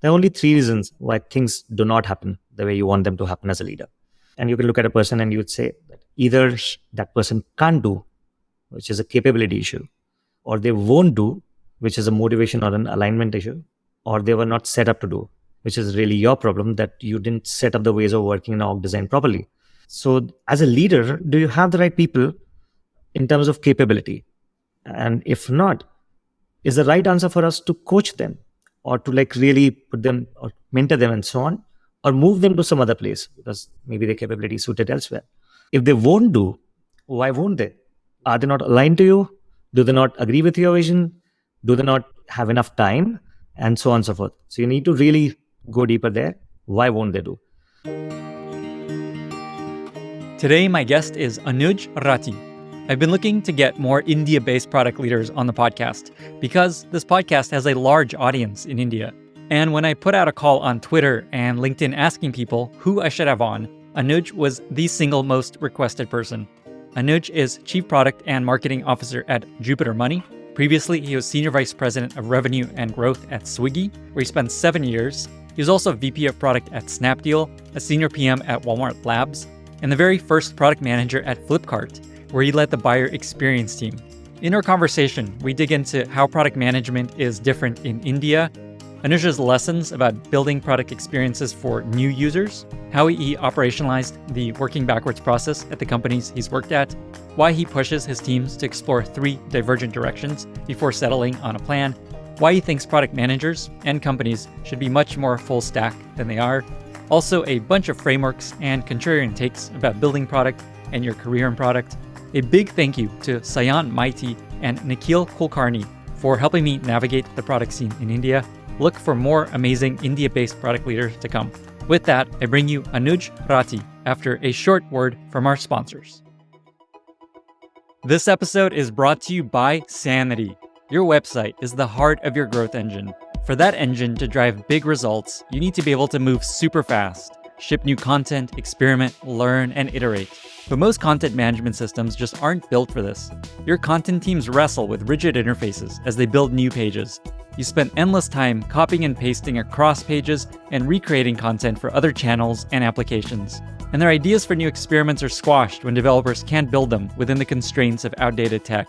There are only three reasons why things do not happen the way you want them to happen as a leader. And you can look at a person and you would say that either that person can't do, which is a capability issue, or they won't do, which is a motivation or an alignment issue, or they were not set up to do, which is really your problem that you didn't set up the ways of working in org design properly. So as a leader, do you have the right people in terms of capability? And if not, is the right answer for us to coach them or to like really put them or mentor them and so on, or move them to some other place because maybe their capability is suited elsewhere? If they won't do, why won't they? Are they not aligned to you? Do they not agree with your vision? Do they not have enough time? And so on and so forth. So you need to really go deeper there. Why won't they do? Today, my guest is Anuj Rathi. I've been looking to get more India-based product leaders on the podcast because this podcast has a large audience in India. And when I put out a call on Twitter and LinkedIn asking people who I should have on, Anuj was the single most requested person. Anuj is Chief Product and Marketing Officer at Jupiter Money. Previously, he was Senior Vice President of Revenue and Growth at Swiggy, where he spent 7 years. He was also VP of Product at SnapDeal, a Senior PM at Walmart Labs, and the very first product manager at Flipkart, where he led the buyer experience team. In our conversation, we dig into how product management is different in India, Anuj's lessons about building product experiences for new users, how he operationalized the working backwards process at the companies he's worked at, why he pushes his teams to explore 3 divergent directions before settling on a plan, why he thinks product managers and companies should be much more full stack than they are, also a bunch of frameworks and contrarian takes about building product and your career in product. A big thank you to Sayan Maiti and Nikhil Kulkarni for helping me navigate the product scene in India. Look for more amazing India-based product leaders to come. With that, I bring you Anuj Rathi after a short word from our sponsors. This episode is brought to you by Sanity. Your website is the heart of your growth engine. For that engine to drive big results, you need to be able to move super fast, ship new content, experiment, learn, and iterate. But most content management systems just aren't built for this. Your content teams wrestle with rigid interfaces as they build new pages. You spend endless time copying and pasting across pages and recreating content for other channels and applications. And their ideas for new experiments are squashed when developers can't build them within the constraints of outdated tech.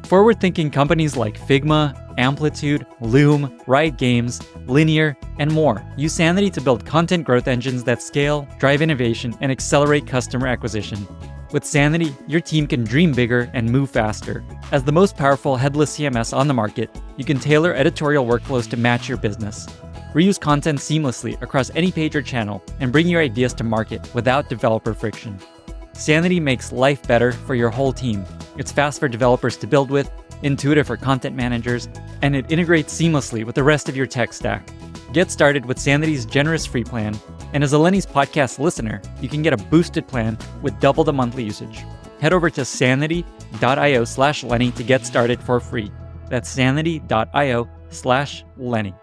Forward-thinking companies like Figma, Amplitude, Loom, Riot Games, Linear, and more use Sanity to build content growth engines that scale, drive innovation, and accelerate customer acquisition. With Sanity, your team can dream bigger and move faster. As the most powerful headless CMS on the market, you can tailor editorial workflows to match your business. Reuse content seamlessly across any page or channel and bring your ideas to market without developer friction. Sanity makes life better for your whole team. It's fast for developers to build with, intuitive for content managers, and it integrates seamlessly with the rest of your tech stack. Get started with Sanity's generous free plan, and as a Lenny's podcast listener, you can get a boosted plan with double the monthly usage. Head over to sanity.io/Lenny to get started for free. That's sanity.io/Lenny.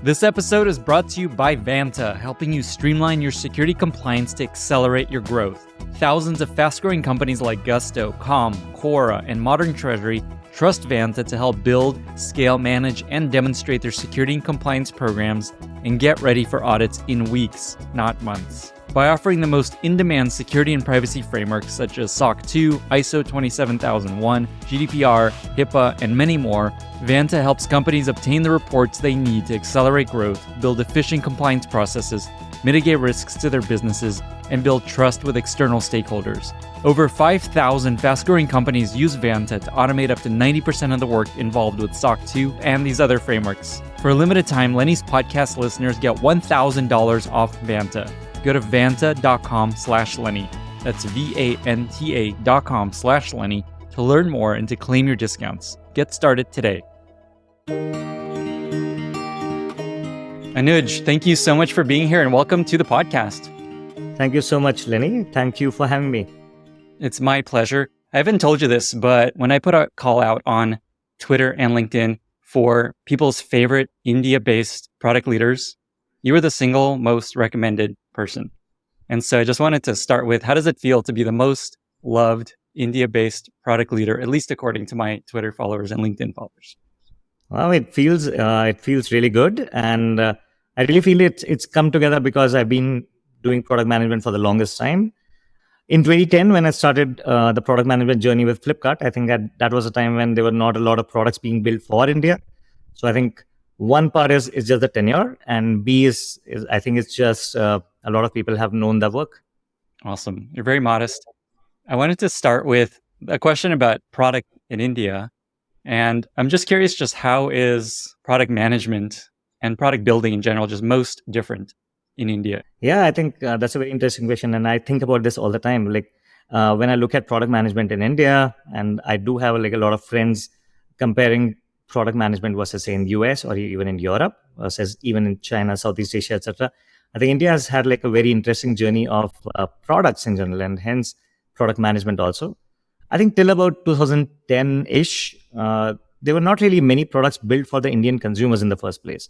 This episode is brought to you by Vanta, helping you streamline your security compliance to accelerate your growth. Thousands of fast-growing companies like Gusto, Calm, Quora, and Modern Treasury trust Vanta to help build, scale, manage, and demonstrate their security and compliance programs and get ready for audits in weeks, not months. By offering the most in-demand security and privacy frameworks such as SOC 2, ISO 27001, GDPR, HIPAA, and many more, Vanta helps companies obtain the reports they need to accelerate growth, build efficient compliance processes, mitigate risks to their businesses, and build trust with external stakeholders. Over 5,000 fast-growing companies use Vanta to automate up to 90% of the work involved with SOC 2 and these other frameworks. For a limited time, Lenny's podcast listeners get $1,000 off Vanta. Go to vanta.com/Lenny. That's VANTA.com/Lenny to learn more and to claim your discounts. Get started today. Anuj, thank you so much for being here and welcome to the podcast. Thank you so much, Lenny. Thank you for having me. It's my pleasure. I haven't told you this, but when I put a call out on Twitter and LinkedIn for people's favorite India-based product leaders, you were the single most recommended person. And so I just wanted to start with, how does it feel to be the most loved India-based product leader, at least according to my Twitter followers and LinkedIn followers? Well, it feels really good, and I really feel it's come together because I've been doing product management for the longest time. In 2010, when I started the product management journey with Flipkart, I think that was a time when there were not a lot of products being built for India. So I think one part is just the tenure, and B is I think it's just a lot of people have known the work. Awesome. You're very modest. I wanted to start with a question about product in India. And I'm just curious, just how is product management and product building in general just most different in India? Yeah, I think that's a very interesting question, and I think about this all the time. Like when I look at product management in India, and I do have like a lot of friends comparing product management versus say in US or even in Europe versus even in China, Southeast Asia, etc. I think India has had like a very interesting journey of products in general, and hence product management also. I think till about 2010-ish, there were not really many products built for the Indian consumers in the first place.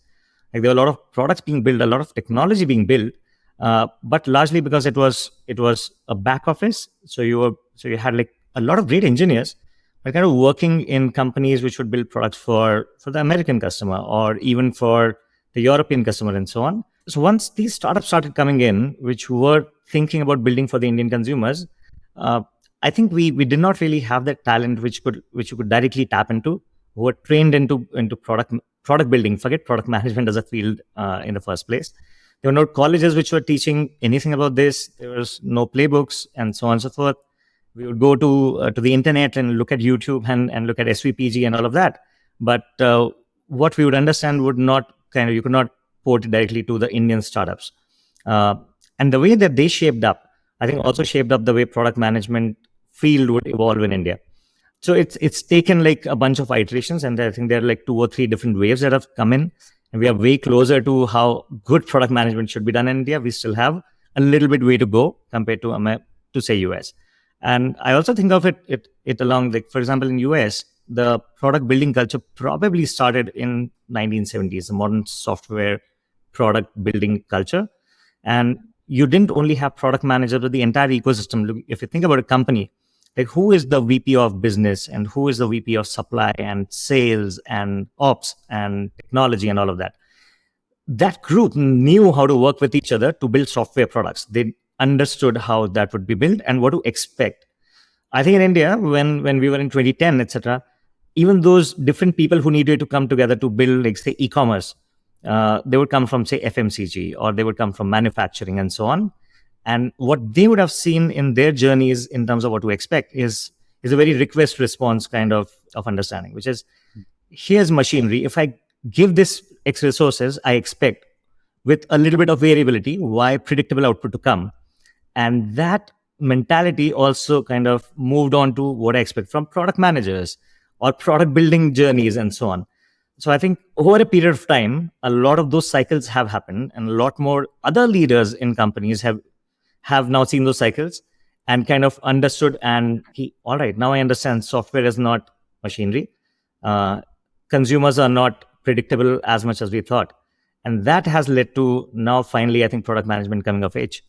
Like there were a lot of products being built, a lot of technology being built, but largely because it was a back office. So you had like a lot of great engineers, but kind of working in companies which would build products for the American customer or even for the European customer and so on. So once these startups started coming in, which were thinking about building for the Indian consumers, uh, I think we did not really have that talent which you could directly tap into, who were trained into product building. Forget product management as a field in the first place. There were no colleges which were teaching anything about this. There was no playbooks and so on and so forth. We would go to the internet and look at YouTube and look at SVPG and all of that. But what we would understand would not kind of you could not port it directly to the Indian startups. Uh, and the way that they shaped up, I think also shaped up the way product management field would evolve in India. So it's taken like a bunch of iterations, and I think there are like two or three different waves that have come in, and we are way closer to how good product management should be done in India. We still have a little bit way to go compared to say US. And I also think of it along, like for example in US, the product building culture probably started in 1970s, the modern software product building culture. And you didn't only have product managers, but the entire ecosystem. If you think about a company, like who is the VP of business and who is the VP of supply and sales and ops and technology and all of that, that group knew how to work with each other to build software products. They understood how that would be built and what to expect. I think in India, when we were in 2010, etc., even those different people who needed to come together to build, like say, e-commerce, they would come from say FMCG, or they would come from manufacturing and so on. And what they would have seen in their journeys in terms of what to expect is a very request response kind of understanding, which is, here's machinery. If I give this X resources, I expect with a little bit of variability, Y predictable output to come. And that mentality also kind of moved on to what I expect from product managers or product building journeys and so on. So I think over a period of time, a lot of those cycles have happened, and a lot more other leaders in companies have now seen those cycles and kind of understood, and all right, now I understand software is not machinery. uh, Consumers are not predictable as much as we thought, and that has led to now finally I think product management coming of age.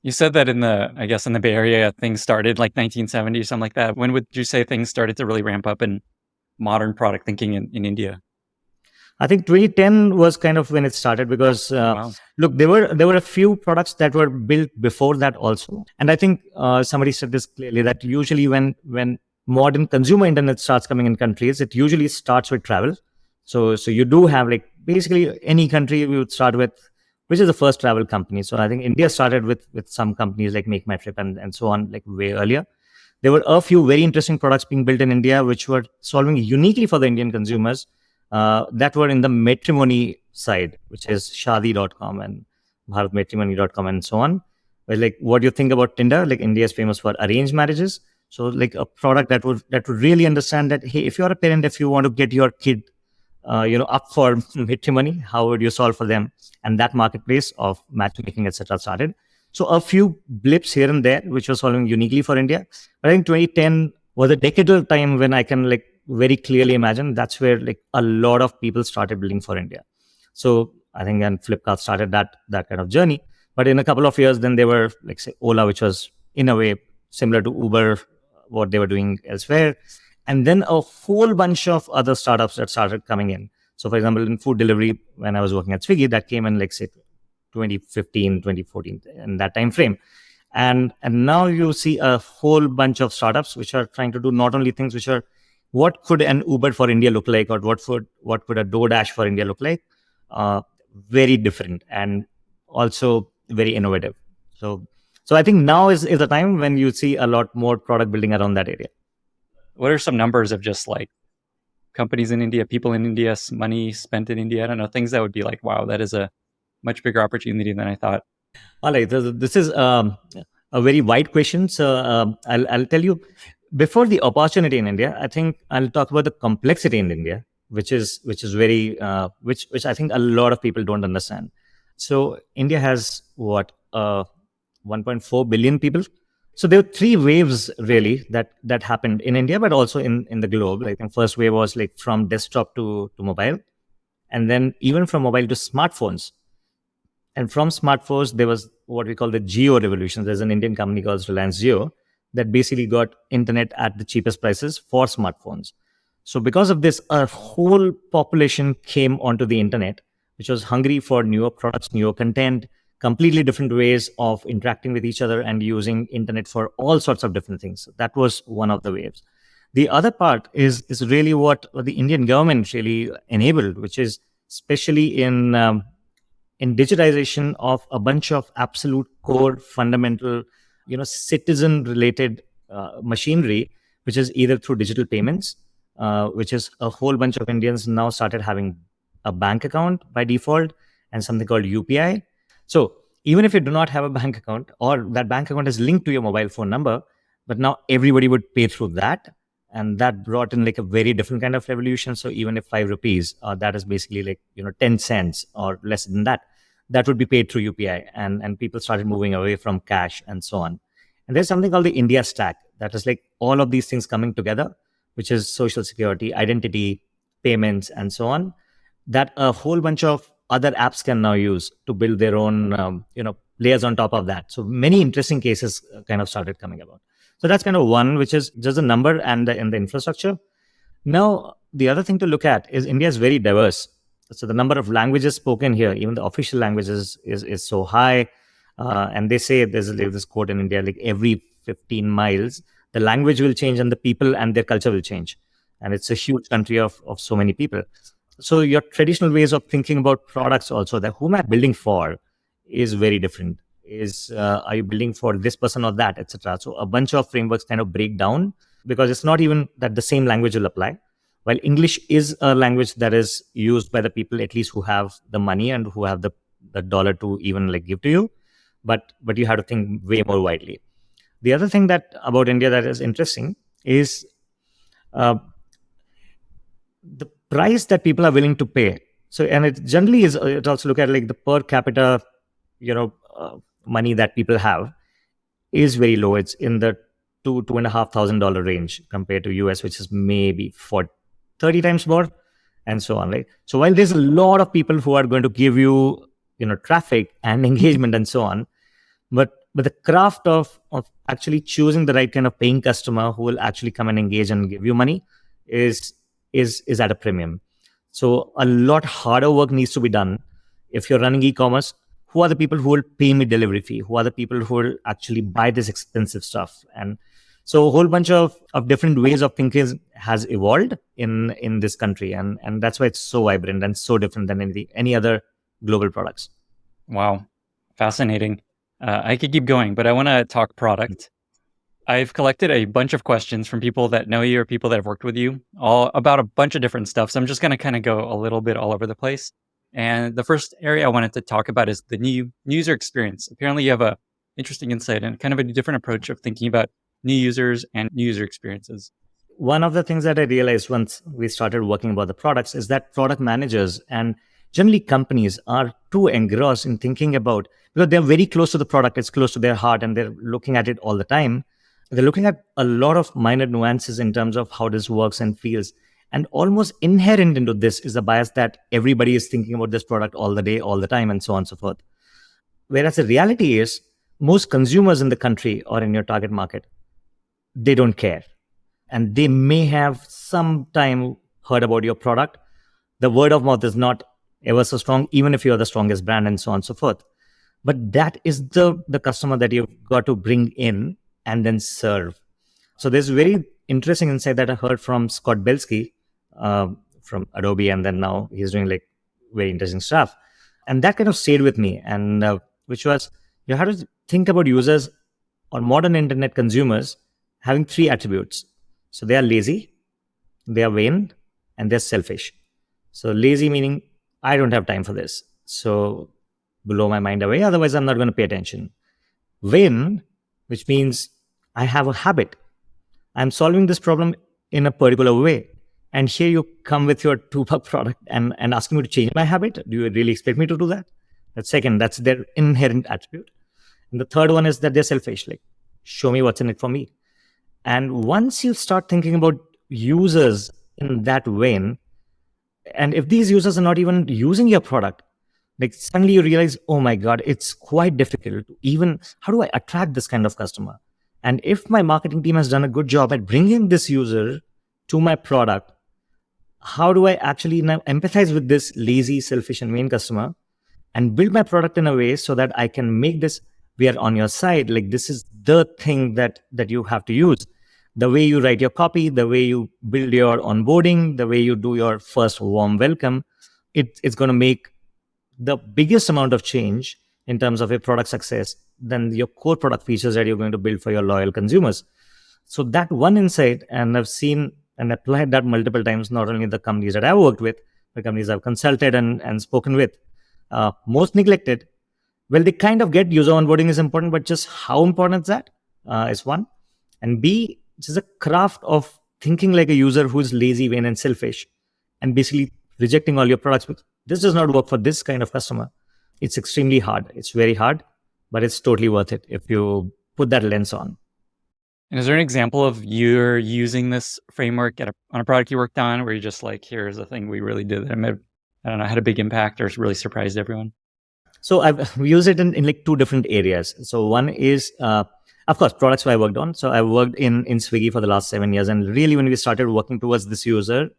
You said that I guess in the Bay Area, things started like 1970 or something like that. When would you say things started to really ramp up in modern product thinking in India? I think 2010 was kind of when it started, because Wow. look, there were a few products that were built before that also, and I think somebody said this clearly, that usually when modern consumer internet starts coming in countries, it usually starts with travel. So you do have like basically any country we would start with, which is the first travel company. So I think India started with some companies like Make My Trip and so on, like way earlier. There were a few very interesting products being built in India, which were solving uniquely for the Indian consumers, that were in the matrimony side, which is shadi.com and bharatmatrimony.com and so on. But like, what do you think about Tinder? Like, India is famous for arranged marriages. So like a product that would really understand that, hey, if you're a parent, if you want to get your kid up for matrimony, how would you solve for them? And that marketplace of matchmaking, etc., started. So a few blips here and there, which was solving uniquely for India. But I think 2010 was a decadal time when I can like very clearly imagine that's where like a lot of people started building for India. So I think then Flipkart started that kind of journey. But in a couple of years, then they were like say Ola, which was in a way similar to Uber, what they were doing elsewhere. and then a whole bunch of other startups that started coming in. So, for example, in food delivery, when I was working at Swiggy, that came in like say 2015, 2014, in that time frame. And now you see a whole bunch of startups which are trying to do not only things which are what could an Uber for India look like, or what could a DoorDash for India look like, uh, very different and also very innovative. So I think now is the time when you see a lot more product building around that area. What are some numbers of just like companies in India, people in India, money spent in India? I don't know, things that would be like, wow, that is a much bigger opportunity than I thought. All right, this is a very wide question. So I'll tell you, before the opportunity in India, I think I'll talk about the complexity in India, which is very which I think a lot of people don't understand. So India has what 1.4 billion people. So there were three waves really that happened in India, but also in the globe. I think first wave was like from desktop to mobile, and then even from mobile to smartphones. And from smartphones, there was what we call the Geo revolution. There's an Indian company called Reliance Geo that basically got internet at the cheapest prices for smartphones. So because of this, a whole population came onto the internet, which was hungry for newer products, newer content, completely different ways of interacting with each other and using internet for all sorts of different things. That was one of the waves. The other part is really what the Indian government really enabled, which is especially in digitization of a bunch of absolute core fundamental citizen related machinery, which is either through digital payments, which is a whole bunch of Indians now started having a bank account by default, and something called UPI. So even if you do not have a bank account, or that bank account is linked to your mobile phone number, but now everybody would pay through that. And that brought in like a very different kind of revolution. So even if 5 rupees, that is basically like 10 cents or less than that, that would be paid through UPI, and people started moving away from cash and so on. And there's something called the India Stack that is like all of these things coming together, which is social security, identity, payments, and so on, that a whole bunch of other apps can now use to build their own layers on top of that. So many interesting cases kind of started coming about. So that's kind of one, which is just a number and the infrastructure. Now, the other thing to look at is India is very diverse. So the number of languages spoken here, even the official languages, is so high. And they say there's this quote in India, like every 15 miles, the language will change and the people and their culture will change. And it's a huge country of so many people. So your traditional ways of thinking about products also, that whom am I building for, is very different. Are you building for this person or that, etc. So a bunch of frameworks kind of break down, because it's not even that the same language will apply. While English is a language that is used by the people, at least who have the money and who have the dollar to even like give to you, but you have to think way more widely. The other thing that about India that is interesting is uh, the price that people are willing to pay. So, and it generally is, it also look at like the per capita, money that people have is very low. It's in the $2,500 range compared to US, which is maybe for 30 times more, and so on, right? So while there's a lot of people who are going to give you, traffic and engagement and so on, but the craft of actually choosing the right kind of paying customer who will actually come and engage and give you money is at a premium. So a lot harder work needs to be done. If you're running e-commerce, who are the people who will pay me delivery fee? Who are the people who will actually buy this expensive stuff? And so a whole bunch of different ways of thinking has evolved in this country, and that's why it's so vibrant and so different than any other global products. Wow, fascinating. I could keep going, but I want to talk product. I've collected a bunch of questions from people that know you or people that have worked with you, all about a bunch of different stuff. So I'm just going to kind of go a little bit all over the place. And the first area I wanted to talk about is the new user experience. Apparently, you have a interesting insight and kind of a different approach of thinking about new users and new user experiences. One of the things that I realized once we started working about the products is that product managers and generally companies are too engrossed in thinking about, because they're very close to the product, it's close to their heart, and they're looking at it all the time. They're looking at a lot of minor nuances in terms of how this works and feels. And almost inherent into this is the bias that everybody is thinking about this product all the day, all the time, and so on and so forth. Whereas the reality is, most consumers in the country or in your target market, they don't care. and they may have sometime heard about your product. The word of mouth is not ever so strong, even if you're the strongest brand and so on and so forth. But that is the customer that you've got to bring in and then serve. So there's very interesting insight that I heard from Scott Belsky from Adobe, and then now he's doing like very interesting stuff. And that kind of stayed with me, and which was you have to think about users or modern internet consumers having three attributes. So they are lazy, they are vain, and they're selfish. So lazy meaning I don't have time for this, so blow my mind away. Otherwise, I'm not going to pay attention. Vain, which means I have a habit. I'm solving this problem in a particular way. And here you come with your $2 product and asking me to change my habit. Do you really expect me to do that? That's second, that's their inherent attribute. And the third one is that they're selfish, like show me what's in it for me. And once you start thinking about users in that vein, and if these users are not even using your product, like suddenly you realize, oh my God, it's quite difficult to even, how do I attract this kind of customer? And if my marketing team has done a good job at bringing this user to my product, how do I actually now empathize with this lazy, selfish, and vain customer and build my product in a way so that I can make this, we are on your side. Like this is the thing that you have to use. The way you write your copy, the way you build your onboarding, the way you do your first warm welcome, it's going to make the biggest amount of change in terms of your product success than your core product features that you're going to build for your loyal consumers. So that one insight, and I've seen and applied that multiple times, not only in the companies that I've worked with, the companies I've consulted and spoken with. Most neglected, well, they kind of get user onboarding is important, but just how important is that is one. And B, it's a craft of thinking like a user who's lazy, vain, and selfish, and basically rejecting all your products. This does not work for this kind of customer. It's extremely hard. It's very hard, but it's totally worth it if you put that lens on. And is there an example of you're using this framework on a product you worked on where you're just like, here's a thing we really did that had a big impact or really surprised everyone? So I've used it in like two different areas. So one is, of course, products I worked on. So I worked in Swiggy for the last 7 years. And really, when we started working towards this user,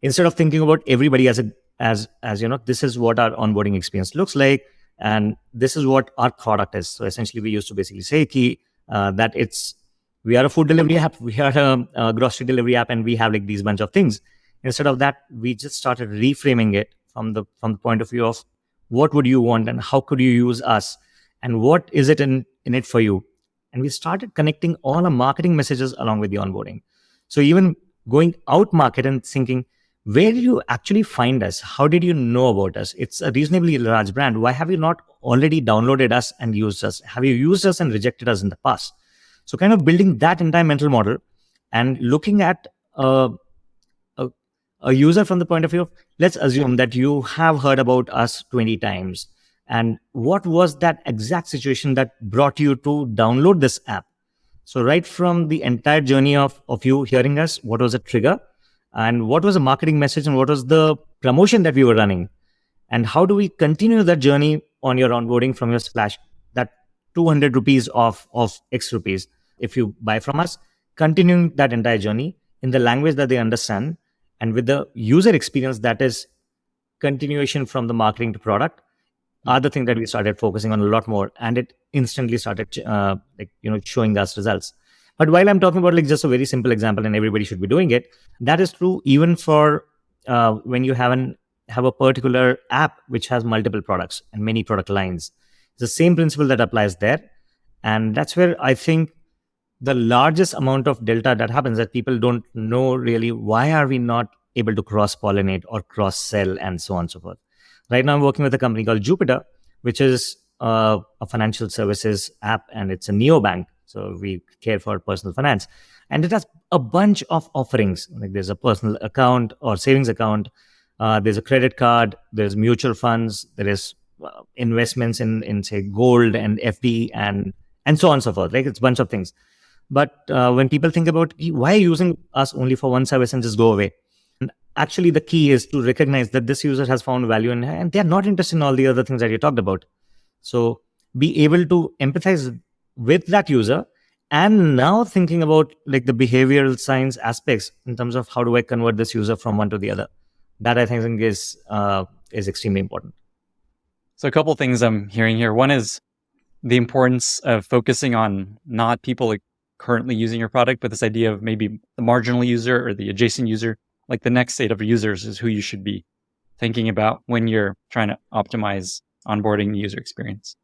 instead of thinking about everybody as you know, this is what our onboarding experience looks like, and this is what our product is. So essentially, we used to basically say that we are a food delivery app, we are a grocery delivery app, and we have like these bunch of things. Instead of that, we just started reframing it from the point of view of what would you want and how could you use us and what is it in it for you. And we started connecting all our marketing messages along with the onboarding. So even going out market and thinking, where do you actually find us? How did you know about us? It's a reasonably large brand. Why have you not already downloaded us and used us? Have you used us and rejected us in the past? So kind of building that entire mental model and looking at a user from the point of view of, let's assume that you have heard about us 20 times. And what was that exact situation that brought you to download this app? So right from the entire journey of you hearing us, what was the trigger? And what was the marketing message and what was the promotion that we were running? And how do we continue that journey on your onboarding from your splash, that 200 rupees of X rupees, if you buy from us, continuing that entire journey in the language that they understand and with the user experience that is continuation from the marketing to product are the thing that we started focusing on a lot more. And it instantly started showing us results. But while I'm talking about like just a very simple example and everybody should be doing it, that is true even for when you have a particular app which has multiple products and many product lines. It's the same principle that applies there. And that's where I think the largest amount of delta that happens, that people don't know really why are we not able to cross-pollinate or cross-sell and so on and so forth. Right now I'm working with a company called Jupiter, which is a financial services app, and it's a neobank. So we care for personal finance. And it has a bunch of offerings. Like there's a personal account or savings account. There's a credit card. There's mutual funds. There is investments in say gold and FD and so on and so forth. Like it's a bunch of things. But when people think about why using us only for one service and just go away, and actually the key is to recognize that this user has found value in, and they're not interested in all the other things that you talked about. So be able to empathize with that user and now thinking about like the behavioral science aspects in terms of how do I convert this user from one to the other. That I think is extremely important. So a couple things I'm hearing here. One is the importance of focusing on not people like currently using your product, but this idea of maybe the marginal user or the adjacent user, like the next state of users is who you should be thinking about when you're trying to optimize onboarding the user experience.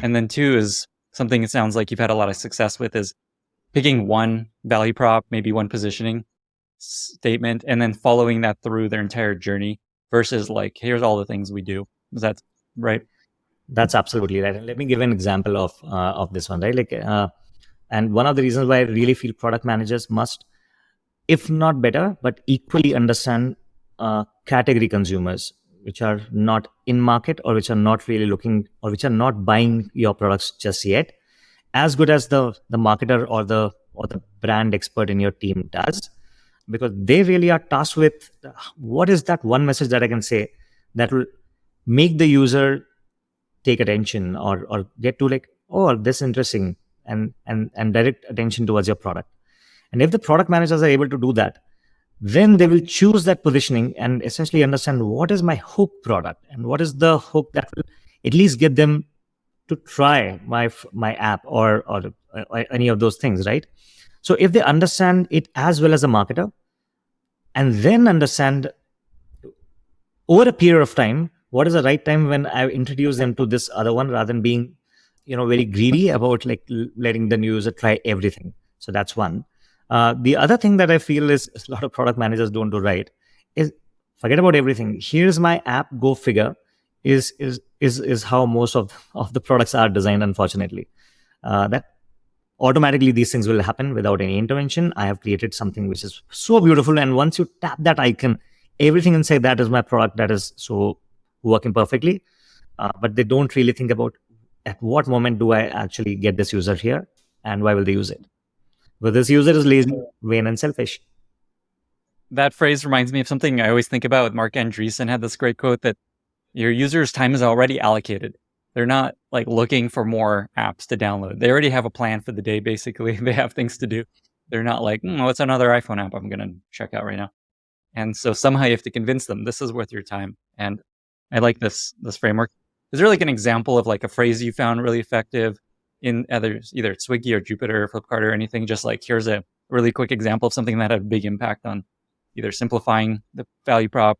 And then two is something it sounds like you've had a lot of success with is picking one value prop, maybe one positioning statement, and then following that through their entire journey versus like, here's all the things we do. Is that right? That's absolutely right. And let me give an example of this one, right? And one of the reasons why I really feel product managers must, if not better, but equally understand category consumers, which are not in market or which are not really looking or which are not buying your products just yet, as good as the marketer or the brand expert in your team does, because they really are tasked with what is that one message that I can say that will make the user take attention or get to like, oh, this is interesting, and direct attention towards your product. And if the product managers are able to do that, then they will choose that positioning and essentially understand what is my hook product and what is the hook that will at least get them to try my app or any of those things, right? So if they understand it as well as a marketer, and then understand over a period of time what is the right time when I introduce them to this other one, rather than being very greedy about like letting the new user try everything. So that's one. The other thing that I feel is a lot of product managers don't do right is forget about everything. Here's my app, go figure. Is how most of the products are designed, unfortunately. That automatically these things will happen without any intervention. I have created something which is so beautiful, and once you tap that icon, everything inside that is my product, that is so working perfectly. But they don't really think about at what moment do I actually get this user here, and why will they use it? But this user is lazy, vain, and selfish. That phrase reminds me of something I always think about with Mark Andreessen had this great quote that your user's time is already allocated. They're not like looking for more apps to download. They already have a plan for the day, basically. They have things to do. They're not like, what's another iPhone app I'm going to check out right now? And so somehow you have to convince them this is worth your time. And I like this framework. Is there like an example of like a phrase you found really effective in either Swiggy or Jupyter or Flipkart or anything? Just like, here's a really quick example of something that had a big impact on either simplifying the value prop,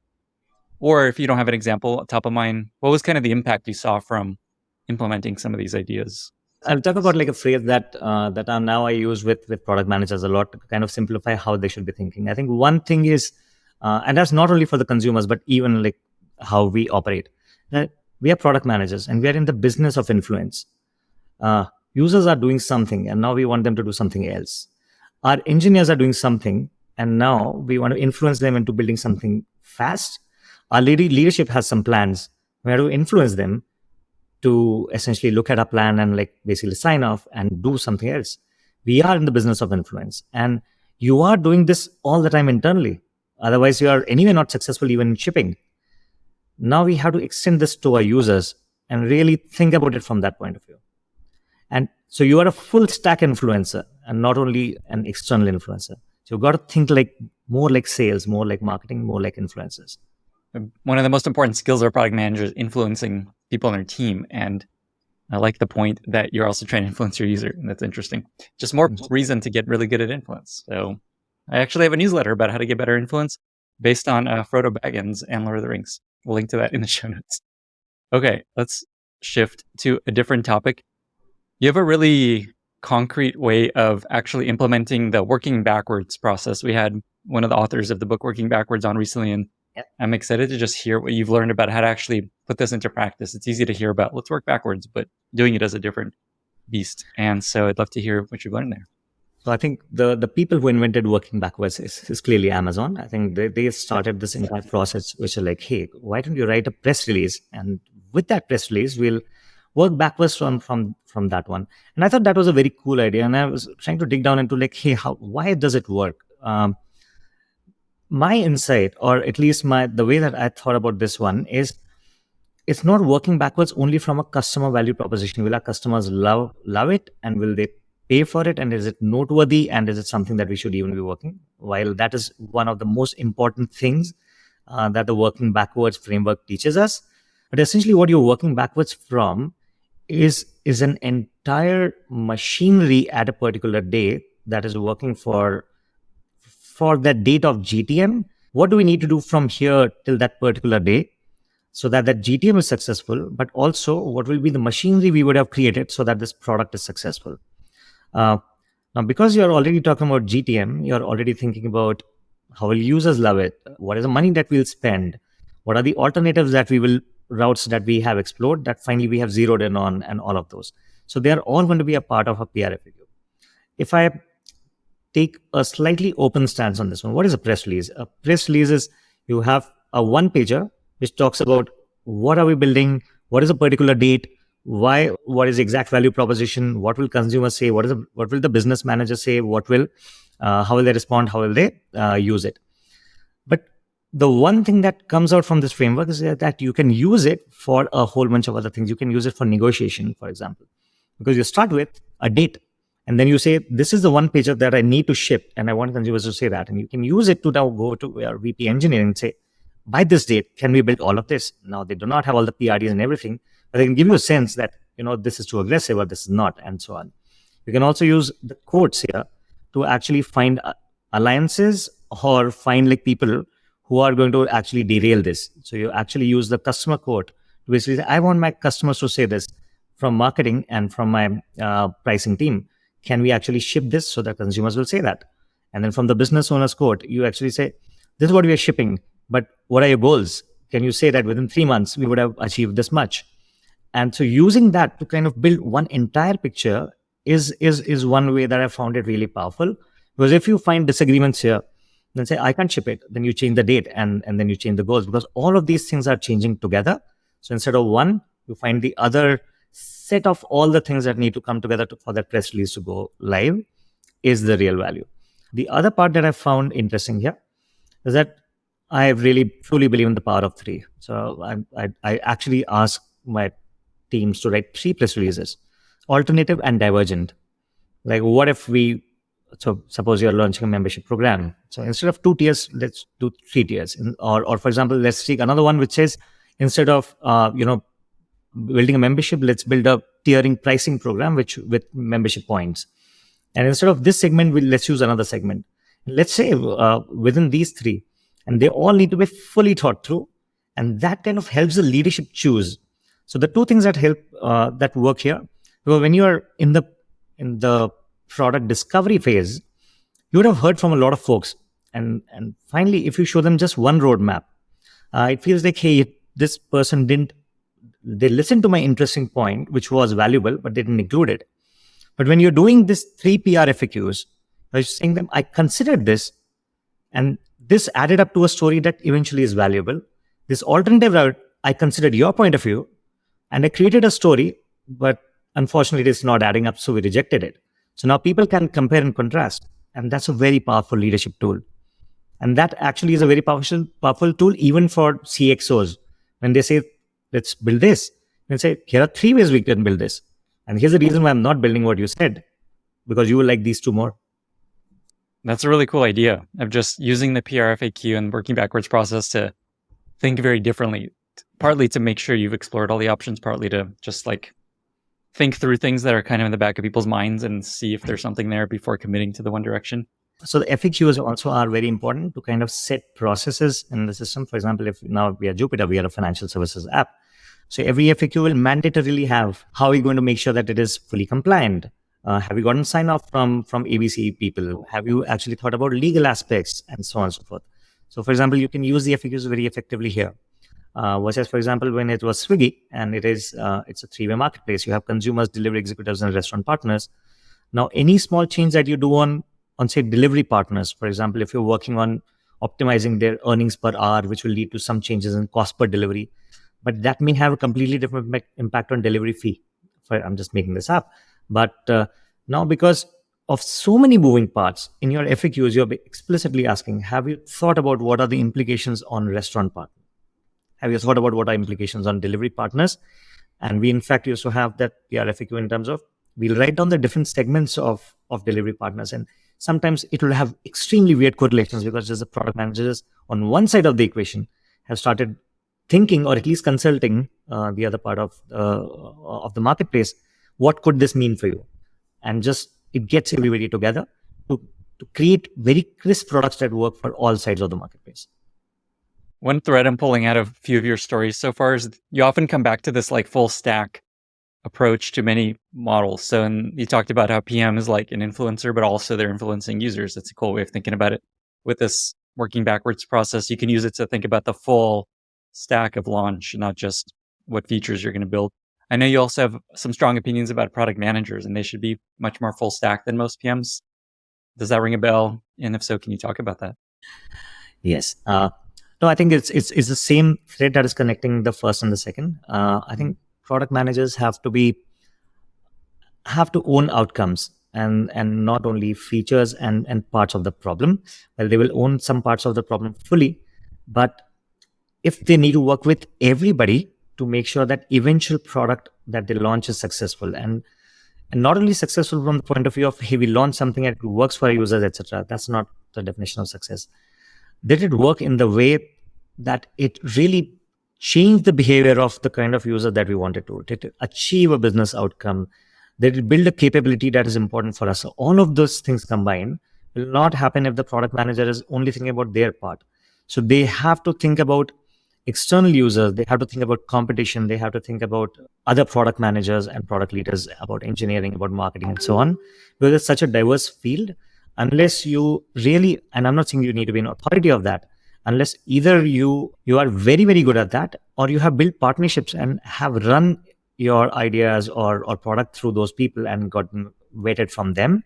or if you don't have an example top of mind, what was kind of the impact you saw from implementing some of these ideas? I'll talk about like a phrase that now I use with product managers a lot to kind of simplify how they should be thinking. I think one thing is, and that's not only for the consumers, but even like how we operate. That we are product managers and we are in the business of influence. Users are doing something, and now we want them to do something else. Our engineers are doing something, and now we want to influence them into building something fast. Our leadership has some plans. We have to influence them to essentially look at a plan and like basically sign off and do something else. We are in the business of influence, and you are doing this all the time internally. Otherwise, you are anyway not successful even in shipping. Now we have to extend this to our users and really think about it from that point of view. And so you are a full stack influencer and not only an external influencer. So you've got to think like more like sales, more like marketing, more like influencers. One of the most important skills of a product manager is influencing people on their team. And I like the point that you're also trying to influence your user. And that's interesting. Just more reason to get really good at influence. So I actually have a newsletter about how to get better influence based on Frodo Baggins and Lord of the Rings. We'll link to that in the show notes. Okay, let's shift to a different topic. You have a really concrete way of actually implementing the working backwards process. We had one of the authors of the book Working Backwards on recently, and I'm excited to just hear what you've learned about how to actually put this into practice. It's easy to hear about, let's work backwards, but doing it is a different beast. And so I'd love to hear what you've learned there. So I think the people who invented working backwards is clearly Amazon. I think they started this entire process, which are like, hey, why don't you write a press release? And with that press release, we'll work backwards from that one. And I thought that was a very cool idea. And I was trying to dig down into like, hey, why does it work? My insight, or at least the way that I thought about this one is, it's not working backwards only from a customer value proposition. Will our customers love it, and will they pay for it, and is it noteworthy, and is it something that we should even be working? While that is one of the most important things that the working backwards framework teaches us, but essentially what you're working backwards from is an entire machinery at a particular day that is working for that date of GTM. What do we need to do from here till that particular day so that that GTM is successful, but also what will be the machinery we would have created so that this product is successful? Uh, Now, because you're already talking about GTM, you're already thinking about how will users love it? What is the money that we'll spend? What are the alternatives that we will, routes that we have explored that finally we have zeroed in on, and all of those. So they are all going to be a part of a PRFAQ. If I take a slightly open stance on this one, what is a press release? A press release is you have a one pager which talks about what are we building, what is a particular date, why, what is the exact value proposition, what will consumers say, what will the business manager say, how will they respond, how will they use it. But the one thing that comes out from this framework is that you can use it for a whole bunch of other things. You can use it for negotiation, for example, because you start with a date and then you say, this is the one pager that I need to ship and I want consumers to say that. And you can use it to now go to your VP engineering and say, by this date, can we build all of this? Now, they do not have all the PRDs and everything, but they can give you a sense that, this is too aggressive or this is not, and so on. You can also use the quotes here to actually find alliances or find like people who are going to actually derail this. So you actually use the customer quote to basically say, I want my customers to say this from marketing and from my pricing team. Can we actually ship this so that consumers will say that? And then from the business owner's quote, you actually say, this is what we are shipping, but what are your goals? Can you say that within 3 months, we would have achieved this much? And so using that to kind of build one entire picture is one way that I found it really powerful. Because if you find disagreements here, then say, I can't ship it. Then you change the date and then you change the goals, because all of these things are changing together. So instead of one, you find the other set of all the things that need to come together for that press release to go live is the real value. The other part that I found interesting here is that I really truly believe in the power of three. So I actually ask my teams to write 3 press releases, alternative and divergent. Like what if so suppose you're launching a membership program. So instead of 2 tiers, let's do 3 tiers. Or for example, let's take another one which says, instead of, building a membership, let's build a tiering pricing program with membership points. And instead of this segment, let's use another segment. Let's say within these 3, and they all need to be fully thought through. And that kind of helps the leadership choose. So the 2 things that help that work here, because when you are in the product discovery phase, you would have heard from a lot of folks. And finally, if you show them just one roadmap, it feels like, hey, this person they listened to my interesting point, which was valuable, but they didn't include it. But when you're doing this 3 PR FAQs, you're saying them, I considered this, and this added up to a story that eventually is valuable. This alternative route, I considered your point of view, and I created a story, but unfortunately, it is not adding up, so we rejected it. So now people can compare and contrast, and that's a very powerful leadership tool. And that actually is a very powerful tool even for CXOs. When they say, let's build this, and say, here are 3 ways we can build this. And here's the reason why I'm not building what you said, because you will like these 2 more. That's a really cool idea of just using the PRFAQ and working backwards process to think very differently, partly to make sure you've explored all the options, partly to just like think through things that are kind of in the back of people's minds and see if there's something there before committing to the one direction. So the FAQs also are very important to kind of set processes in the system. For example, if now we are Jupiter, we are a financial services app. So every FAQ will mandatorily have, how are you going to make sure that it is fully compliant? Have you gotten sign off from ABC people? Have you actually thought about legal aspects and so on and so forth? So for example, you can use the FAQs very effectively here. Versus, for example, when it was Swiggy and it's a 3-way marketplace, you have consumers, delivery executives, and restaurant partners. Now, any small change that you do on say delivery partners, for example, if you're working on optimizing their earnings per hour, which will lead to some changes in cost per delivery, but that may have a completely different impact on delivery fee. I'm just making this up. But now, because of so many moving parts in your FAQs, you're explicitly asking, have you thought about what are the implications on restaurant partners? Have you thought about what are implications on delivery partners? And we, in fact, used to have that PR FAQ in terms of we'll write down the different segments of delivery partners, and sometimes it will have extremely weird correlations because just the product managers on one side of the equation have started thinking, or at least consulting the other part of the marketplace. What could this mean for you? And just it gets everybody together to create very crisp products that work for all sides of the marketplace. One thread I'm pulling out of a few of your stories so far is you often come back to this like full stack approach to many models. So, and you talked about how PM is like an influencer, but also they're influencing users. That's a cool way of thinking about it. With this working backwards process, you can use it to think about the full stack of launch, not just what features you're going to build. I know you also have some strong opinions about product managers, and they should be much more full stack than most PMs. Does that ring a bell? And if so, can you talk about that? Yes. No, I think it's the same thread that is connecting the first and the second. I think product managers have to own outcomes and not only features and parts of the problem. Well, they will own some parts of the problem fully, but if they need to work with everybody to make sure that eventual product that they launch is successful, and not only successful from the point of view of, hey, we launch something and it works for our users, etc. That's not the definition of success. Did it work in the way that it really changed the behavior of the kind of user that we wanted to? Did it achieve a business outcome? Did it build a capability that is important for us? So all of those things combined will not happen if the product manager is only thinking about their part. So they have to think about external users, they have to think about competition, they have to think about other product managers and product leaders, about engineering, about marketing, and so on. Because it's such a diverse field, unless you really, and I'm not saying you need to be an authority of that, unless either you are very, very good at that, or you have built partnerships and have run your ideas or product through those people and gotten vetted from them,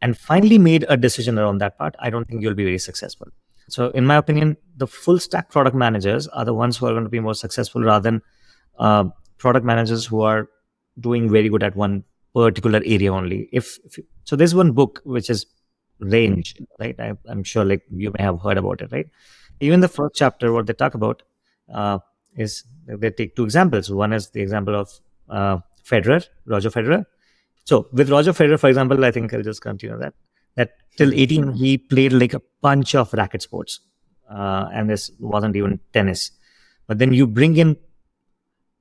and finally made a decision around that part, I don't think you'll be very successful. So in my opinion, the full stack product managers are the ones who are going to be more successful rather than product managers who are doing very good at one particular area only. So there's one book which is Range, right? I'm sure like you may have heard about it, right? Even the first chapter, what they talk about is they take two examples. One is the example of Roger Federer. So with Roger Federer, for example, I think I'll just continue that till 18, he played like a bunch of racket sports. And this wasn't even tennis. But then you bring in,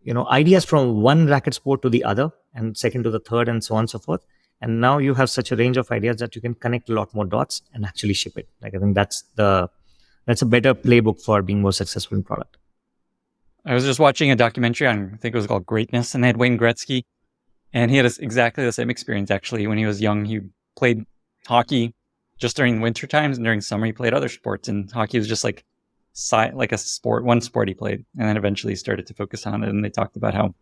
ideas from one racket sport to the other, and second to the third, and so on and so forth. And now you have such a range of ideas that you can connect a lot more dots and actually ship it. Like, I think that's a better playbook for being more successful in product. I was just watching a documentary on, I think it was called Greatness, and they had Wayne Gretzky, and he had exactly the same experience. Actually, when he was young, he played hockey just during winter times, and during summer he played other sports, and hockey was just like a sport, one sport he played, and then eventually he started to focus on it. And they talked about how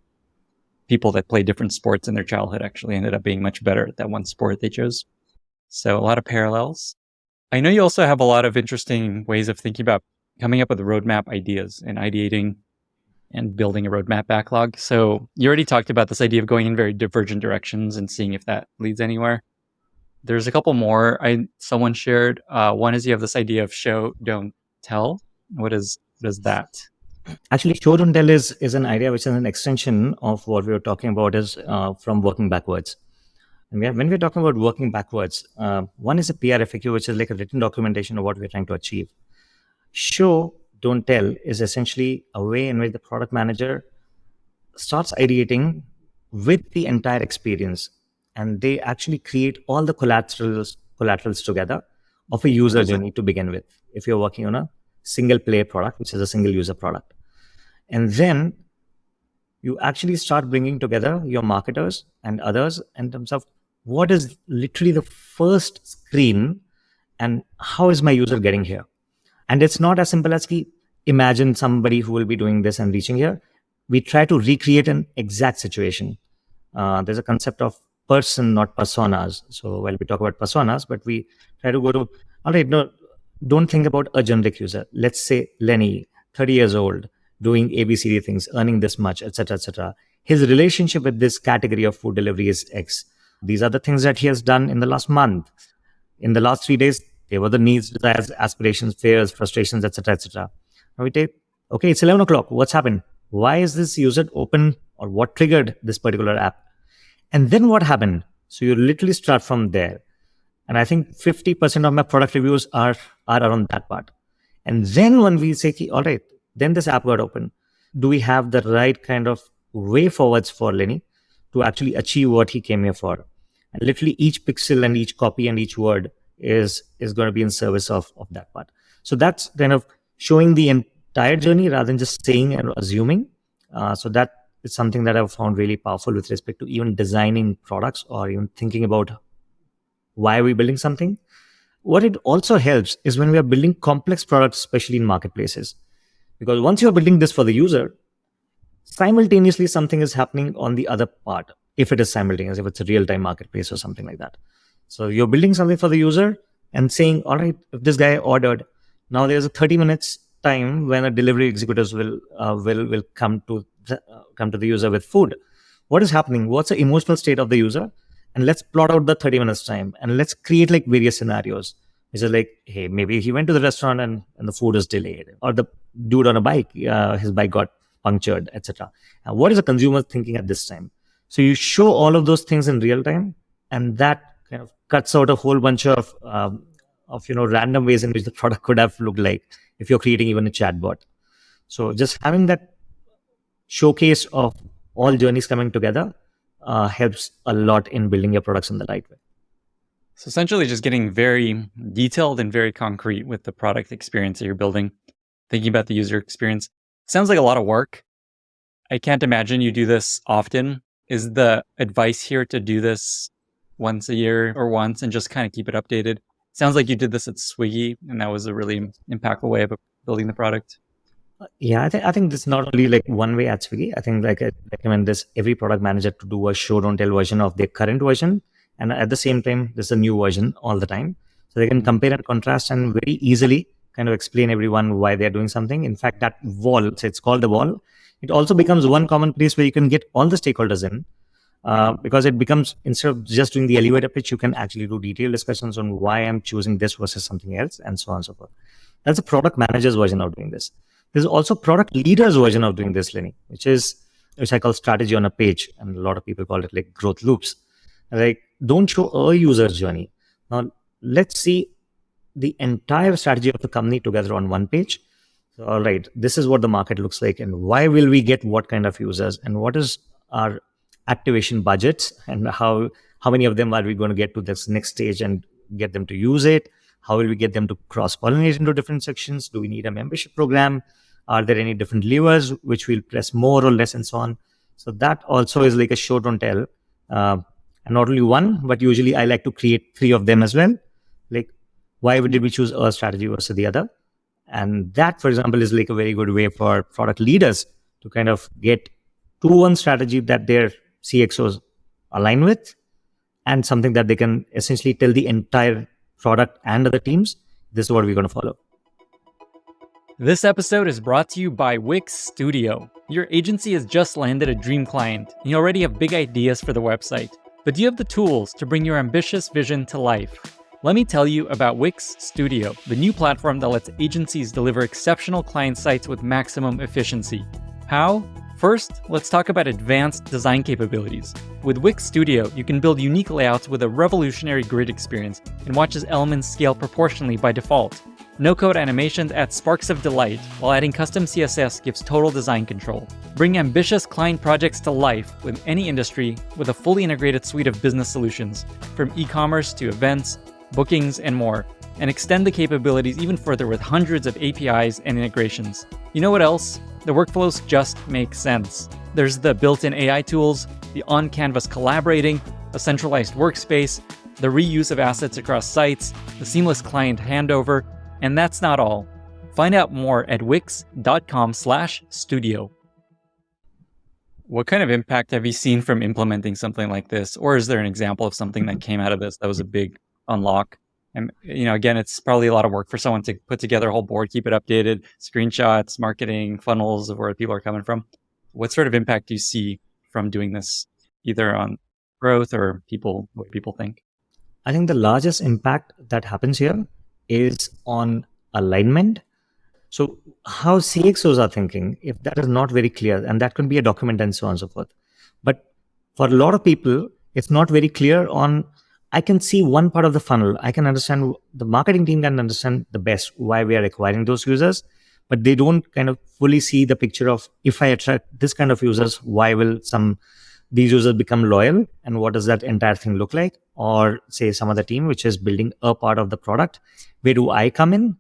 people that play different sports in their childhood actually ended up being much better at that one sport they chose. So a lot of parallels. I know you also have a lot of interesting ways of thinking about coming up with roadmap ideas and ideating and building a roadmap backlog. So you already talked about this idea of going in very divergent directions and seeing if that leads anywhere. There's a couple more someone shared. One is you have this idea of show, don't tell. What is that? Actually, show don't tell is an idea which is an extension of what we were talking about, is from working backwards. And when we're talking about working backwards, one is a PR FAQ, which is like a written documentation of what we're trying to achieve. Show, don't tell is essentially a way in which the product manager starts ideating with the entire experience, and they actually create all the collaterals together of a user journey to begin with. If you're working on a single player product, which is a single user product, and then you actually start bringing together your marketers and others in terms of what is literally the first screen and how is my user getting here. And it's not as simple as imagine somebody who will be doing this and reaching here. We try to recreate an exact situation. There's a concept of person, not personas. So while we talk about personas, but we try to go to, all right, no, don't think about a generic user. Let's say Lenny, 30 years old, doing ABCD things, earning this much, etc., etc. His relationship with this category of food delivery is X. These are the things that he has done in the last month. In the last 3 days, they were the needs, desires, aspirations, fears, frustrations, etc., etc. Now we take, okay, it's 11 o'clock. What's happened? Why is this user open, or what triggered this particular app? And then what happened? So you literally start from there. And I think 50% of my product reviews are around that part. And then when we say, all right, then this app got open. Do we have the right kind of way forwards for Lenny to actually achieve what he came here for? And literally each pixel and each copy and each word is going to be in service of that part. So that's kind of showing the entire journey rather than just saying and assuming. So that is something that I've found really powerful with respect to even designing products or even thinking about why are we building something. What it also helps is when we are building complex products, especially in marketplaces, because once you're building this for the user, simultaneously something is happening on the other part. If it is simultaneous, if it's a real-time marketplace or something like that. So you're building something for the user and saying, all right, if this guy ordered, now there's a 30 minutes time when a delivery executives will come to the user with food. What is happening? What's the emotional state of the user? And let's plot out the 30 minutes time and let's create like various scenarios. Which is like, hey, maybe he went to the restaurant and the food is delayed, or the dude on a bike, his bike got punctured, etc. And what is the consumer thinking at this time? So you show all of those things in real time, and that kind of cuts out a whole bunch of random ways in which the product could have looked like if you're creating even a chatbot. So just having that showcase of all journeys coming together helps a lot in building your products in the right way. So essentially just getting very detailed and very concrete with the product experience that you're building, thinking about the user experience. Sounds like a lot of work. I can't imagine you do this often. Is the advice here to do this once a year or once and just kind of keep it updated? Sounds like you did this at Swiggy, and that was a really impactful way of building the product. Yeah, I think this is not only like one way at Swiggy. I think like I recommend this every product manager to do a show don't tell version of their current version, and at the same time there's a new version all the time, so they can compare and contrast and very easily kind of explain everyone why they're doing something. In fact, that wall, so it's called the wall, it also becomes one common place where you can get all the stakeholders in, because it becomes, instead of just doing the elevator pitch, you can actually do detailed discussions on why I'm choosing this versus something else, and so on and so forth. That's a product manager's version of doing this. There's also product leader's version of doing this, Lenny, which I call strategy on a page, and a lot of people call it like growth loops. Like, don't show a user's journey. Now, let's see the entire strategy of the company together on one page. So, all right, this is what the market looks like, and why will we get what kind of users, and what is our activation budgets, and how many of them are we going to get to this next stage and get them to use it? How will we get them to cross-pollinate into different sections? Do we need a membership program? Are there any different levers which we'll press more or less, and so on? So that also is like a show don't tell. And not only one, but usually I like to create 3 of them as well. Like, why did we choose a strategy versus the other? And that, for example, is like a very good way for product leaders to kind of get to one strategy that their CXOs align with, and something that they can essentially tell the entire product and other teams, this is what we're going to follow. This episode is brought to you by Wix Studio. Your agency has just landed a dream client, and you already have big ideas for the website. But do you have the tools to bring your ambitious vision to life? Let me tell you about Wix Studio, the new platform that lets agencies deliver exceptional client sites with maximum efficiency. How? First, let's talk about advanced design capabilities. With Wix Studio, you can build unique layouts with a revolutionary grid experience and watch as elements scale proportionally by default. No-code animations add sparks of delight, while adding custom CSS gives total design control. Bring ambitious client projects to life with any industry with a fully integrated suite of business solutions, from e-commerce to events, bookings, and more, and extend the capabilities even further with hundreds of APIs and integrations. You know what else? The workflows just make sense. There's the built-in AI tools, the on-canvas collaborating, a centralized workspace, the reuse of assets across sites, the seamless client handover, and that's not all. Find out more at wix.com/studio. What kind of impact have you seen from implementing something like this? Or is there an example of something that came out of this that was a big unlock? And, again, it's probably a lot of work for someone to put together a whole board, keep it updated, screenshots, marketing, funnels of where people are coming from. What sort of impact do you see from doing this, either on growth or what people think? I think the largest impact that happens here is on alignment. So how CXOs are thinking, if that is not very clear, and that could be a document and so on and so forth. But for a lot of people, it's not very clear on. I can see one part of the funnel. I can understand, the marketing team can understand the best why we are acquiring those users, but they don't kind of fully see the picture of, if I attract this kind of users, why will these users become loyal, and what does that entire thing look like? Or say some other team which is building a part of the product, where do I come in,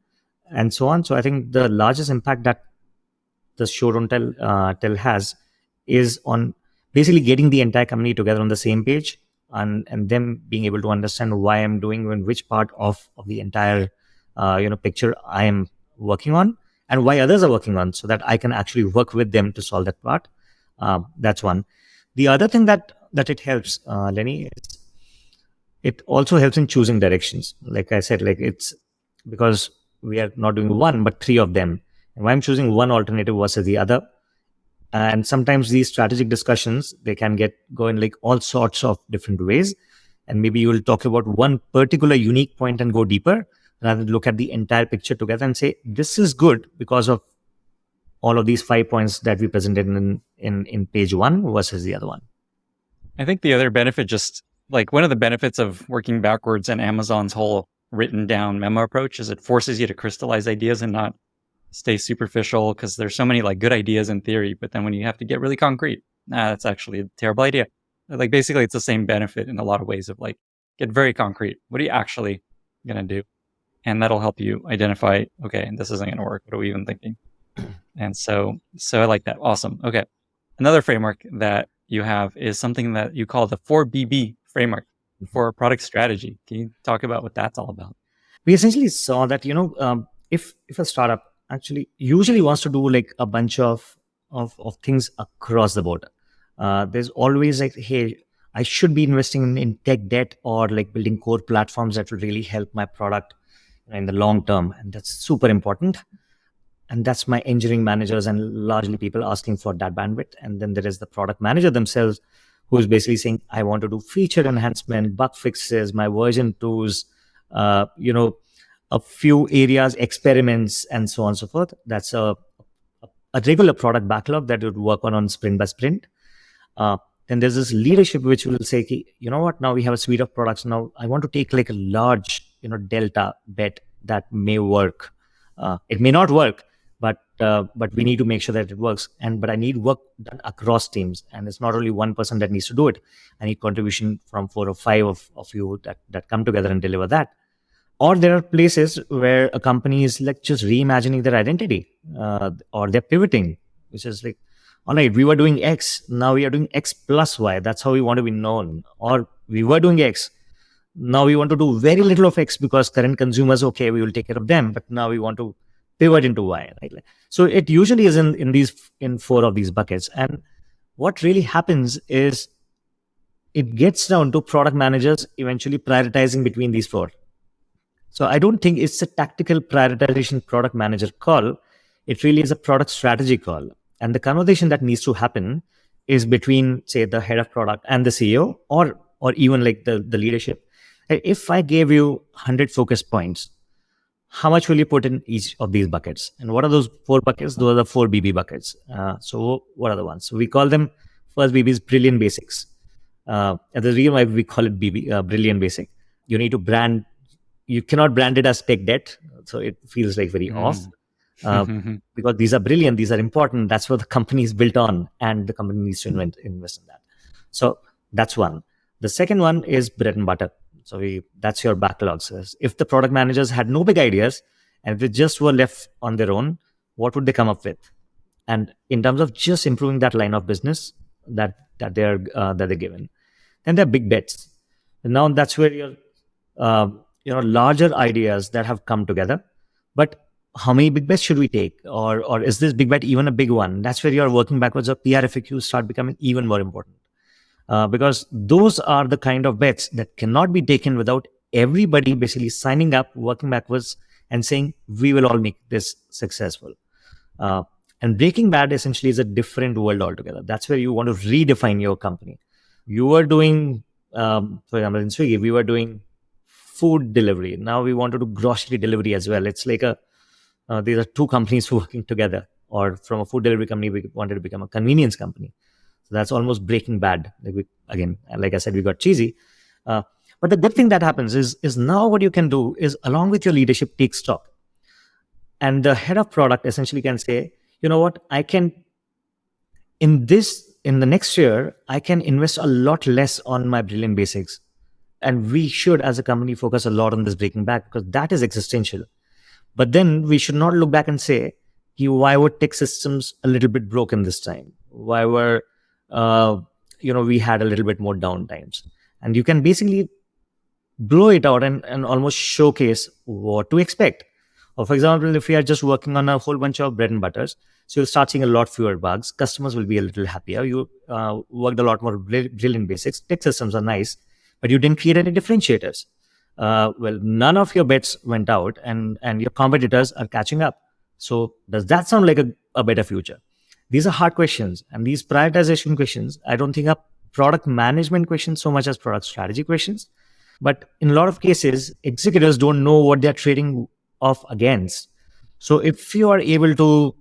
and so on. So I think the largest impact that the show don't tell has is on basically getting the entire company together on the same page, and them being able to understand why I'm doing, and which part of the entire picture I am working on, and why others are working on, so that I can actually work with them to solve that part. That's one. The other thing that it helps, Lenny, is it also helps in choosing directions. Like I said, like it's because we are not doing one but three of them, and why I'm choosing one alternative versus the other. And sometimes these strategic discussions, they can go in like all sorts of different ways, and maybe you will talk about one particular unique point and go deeper, rather than look at the entire picture together and say this is good because of all of these 5 points that we presented in page one versus the other one. I think the other benefit, just like one of the benefits of working backwards and Amazon's whole written down memo approach, is it forces you to crystallize ideas and not stay superficial, because there's so many like good ideas in theory, but then when you have to get really concrete, that's actually a terrible idea. Like basically it's the same benefit in a lot of ways of like, get very concrete. What are you actually going to do? And that'll help you identify, okay, this isn't going to work. What are we even thinking? And so I like that. Awesome. Okay. Another framework that you have is something that you call the 4BB framework for product strategy. Can you talk about what that's all about? We essentially saw that, if a startup actually usually wants to do like a bunch of things across the board, there's always like, hey, I should be investing in tech debt, or like building core platforms that will really help my product in the long term, and that's super important. And that's my engineering managers and largely people asking for that bandwidth. And then there is the product manager themselves, who's basically saying, I want to do feature enhancement, bug fixes, my version 2s, a few areas, experiments, and so on and so forth. That's a regular product backlog that would work on sprint by sprint. Then there's this leadership which will say, you know what, now we have a suite of products. Now I want to take like a large, delta bet that may work. It may not work, but we need to make sure that it works. But I need work done across teams, and it's not only one person that needs to do it. I need contribution from 4 or 5 of you that come together and deliver that. Or there are places where a company is like just reimagining their identity, or they're pivoting, which is like, all right, we were doing X, now we are doing X plus Y. That's how we want to be known. Or we were doing X, now we want to do very little of X because current consumers, okay, we will take care of them, but now we want to pivot into Y. Right? So it usually is in 4 of these buckets. And what really happens is it gets down to product managers eventually prioritizing between these 4. So I don't think it's a tactical prioritization product manager call. It really is a product strategy call. And the conversation that needs to happen is between, say, the head of product and the CEO, or even like the leadership. If I gave you 100 focus points, how much will you put in each of these buckets? And what are those 4 buckets? Those are the 4 BB buckets. So what are the ones? So we call them, first BB is brilliant basics. And the reason why we call it BB, brilliant basic, you need to brand. You cannot brand it as tech debt, so it feels like very off. Because these are brilliant, these are important. That's what the company is built on, and the company needs to invest in that. So that's one. The second one is bread and butter. So that's your backlogs. If the product managers had no big ideas and they just were left on their own, what would they come up with? And in terms of just improving that line of business that they're given, then they're big bets. And now that's where your larger ideas that have come together. But how many big bets should we take? Or is this big bet even a big one? That's where you're working backwards. Or PR FAQs start becoming even more important. Because those are the kind of bets that cannot be taken without everybody basically signing up, working backwards, and saying, we will all make this successful. And Breaking Bad essentially is a different world altogether. That's where you want to redefine your company. You were doing, for example, in Swiggy, we were doing food delivery. Now we want to do grocery delivery as well. It's like these are 2 companies working together. Or from a food delivery company, we wanted to become a convenience company. So that's almost Breaking Bad. Again, like I said, we got cheesy. But the good thing that happens is now what you can do is, along with your leadership, take stock. And the head of product essentially can say, you know what, I can, in the next year, I can invest a lot less on my brilliant basics. And we should, as a company, focus a lot on this breaking back, because that is existential. But then we should not look back and say, why were tech systems a little bit broken this time? Why were, we had a little bit more downtimes? And you can basically blow it out and almost showcase what to expect. Or for example, if we are just working on a whole bunch of bread and butters, so you'll start seeing a lot fewer bugs. Customers will be a little happier. You worked a lot more brilliant basics. Tech systems are nice, but you didn't create any differentiators. Well, none of your bets went out, and your competitors are catching up. So does that sound like a better future? These are hard questions, and these prioritization questions, I don't think are product management questions so much as product strategy questions. But in a lot of cases, executives don't know what they're trading off against. So if you are able to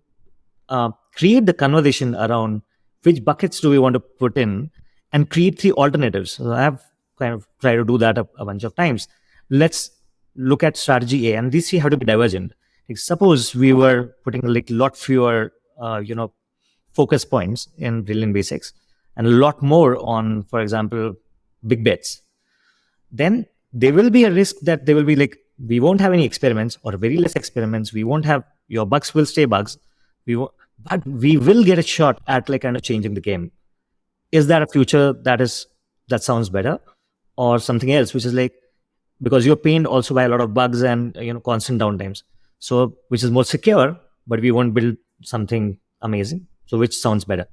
create the conversation around which buckets do we want to put in, and create 3 alternatives. So I have kind of tried to do that a bunch of times. Let's look at strategy A, and these 3 have to be divergent. Like suppose we were putting like a lot fewer, focus points in brilliant basics, and a lot more on, for example, big bets. Then there will be a risk that there will be like, we won't have any experiments, or very less experiments. We won't have, your bugs will stay bugs. But we will get a shot at like kind of changing the game. Is that a future that sounds better, or something else, which is like, because you're pained also by a lot of bugs and constant downtimes, so which is more secure, but we won't build something amazing. So which sounds better?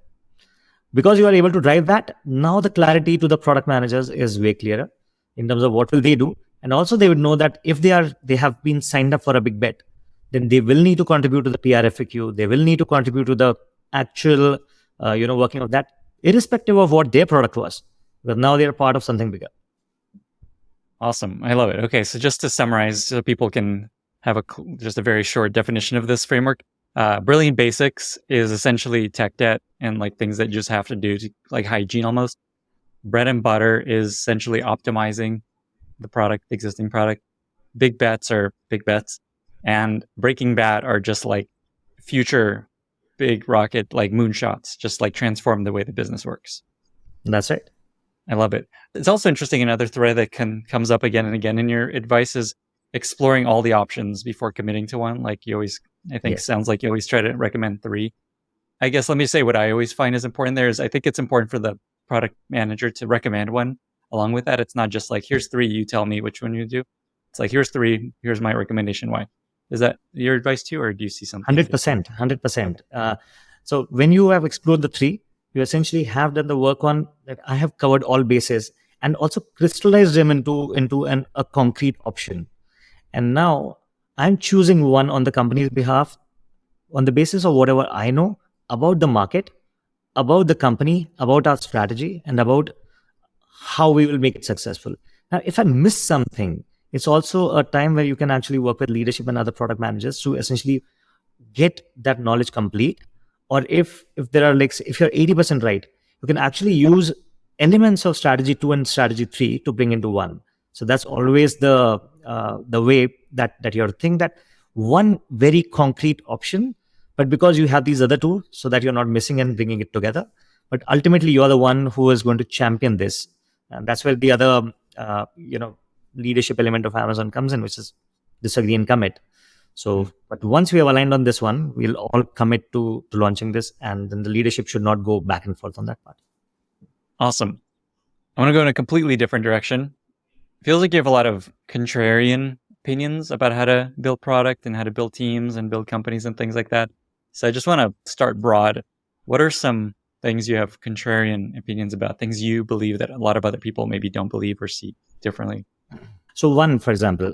Because you are able to drive that, now the clarity to the product managers is way clearer in terms of what will they do. And also they would know that if they have been signed up for a big bet, then they will need to contribute to the PR FAQ. They will need to contribute to the actual, working of that, irrespective of what their product was. But now they're part of something bigger. Awesome. I love it. Okay. So just to summarize, so people can have just a very short definition of this framework. Brilliant basics is essentially tech debt and like things that you just have to do, like hygiene almost. Bread and butter is essentially optimizing the existing product. Big bets are big bets. And Breaking Bad are just like future big rocket, like moonshots, just like transform the way the business works. That's right. I love it. It's also interesting, another thread that comes up again and again in your advice is exploring all the options before committing to one. Like you always, I think, sounds like you always try to recommend 3. I guess let me say what I always find is important there is I think it's important for the product manager to recommend one. Along with that, it's not just like, here's 3, you tell me which one you do. It's like, here's 3, here's my recommendation. Why? Is that your advice too, or do you see something? 100%. So when you have explored the 3, you essentially have done the work on that. I have covered all bases and also crystallized them into a concrete option. And now I'm choosing one on the company's behalf on the basis of whatever I know about the market, about the company, about our strategy, and about how we will make it successful. Now, if I miss something, it's also a time where you can actually work with leadership and other product managers to essentially get that knowledge complete. Or if there are like, if you're 80% right, you can actually use elements of strategy 2 and strategy 3 to bring into one. So that's always the way that you think that one very concrete option, but because you have these other 2, so that you're not missing and bringing it together. But ultimately, you are the one who is going to champion this, and that's where the other leadership element of Amazon comes in, which is disagree and commit. So, but once we have aligned on this one, we'll all commit to launching this, and then the leadership should not go back and forth on that part. Awesome. I want to go in a completely different direction. Feels like you have a lot of contrarian opinions about how to build product and how to build teams and build companies and things like that. So I just want to start broad. What are some things you have contrarian opinions about, things you believe that a lot of other people maybe don't believe or see differently? So one, for example,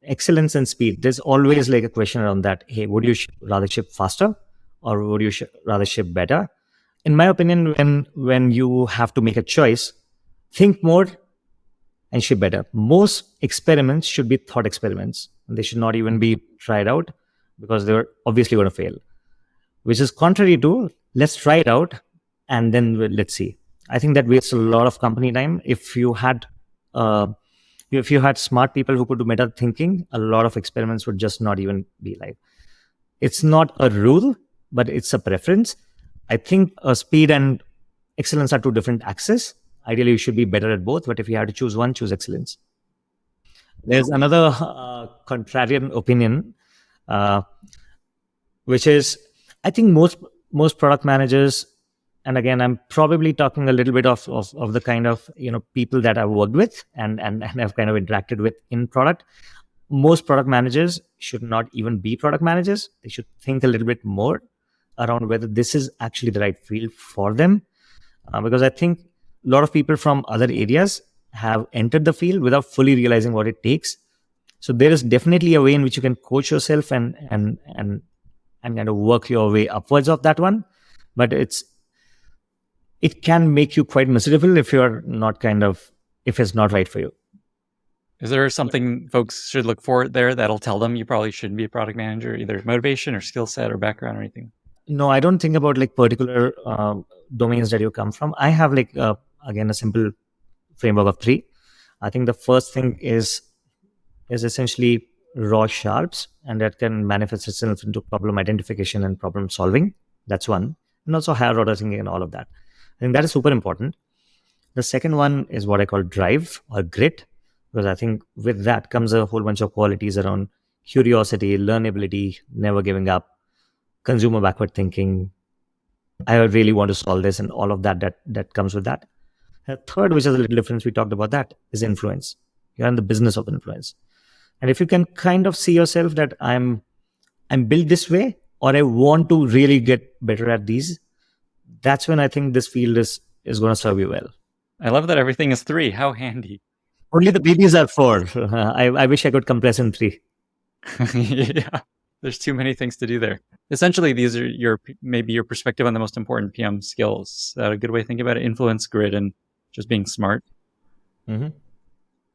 excellence and speed. There's always like a question around that. Hey, would you rather ship faster, or would you rather ship better? In my opinion, when you have to make a choice, think more and ship better. Most experiments should be thought experiments, and they should not even be tried out, because they're obviously going to fail. Which is contrary to, let's try it out, and then let's see. I think that wastes a lot of company time. Uh, if you had smart people who could do meta thinking, a lot of experiments would just not even be live. It's not a rule, but it's a preference. I think speed and excellence are two different axes. Ideally, you should be better at both, but if you have to choose one, choose excellence. There's another contrarian opinion, uh, which is I think most product managers, and again, I'm probably talking a little bit of the kind of people that I've worked with and have kind of interacted with in product. Most product managers should not even be product managers. They should think a little bit more around whether this is actually the right field for them, because I think a lot of people from other areas have entered the field without fully realizing what it takes. So there is definitely a way in which you can coach yourself and kind of work your way upwards of that one, but it can make you quite miserable if if it's not right for you. Is there something folks should look for there that'll tell them you probably shouldn't be a product manager, either motivation or skill set or background or anything? No, I don't think about like particular domains that you come from. I have like again a simple framework of three. I think the first thing is essentially raw sharps, and that can manifest itself into problem identification and problem solving. That's one, and also higher order thinking and all of that. I think that is super important. The second one is what I call drive or grit, because I think with that comes a whole bunch of qualities around curiosity, learnability, never giving up, consumer backward thinking. I really want to solve this, and all of that comes with that. The third, which is a little different, we talked about that, is influence. You're in the business of influence, and if you can kind of see yourself that I'm built this way, or I want to really get better at these, that's when I think this field is going to serve you well. I love that everything is 3. How handy. Only the babies are 4. I wish I could compress in 3. Yeah, there's too many things to do there. Essentially, these are maybe your perspective on the most important PM skills. Is that a good way to think about it? Influence, grit, and just being smart. Mm-hmm.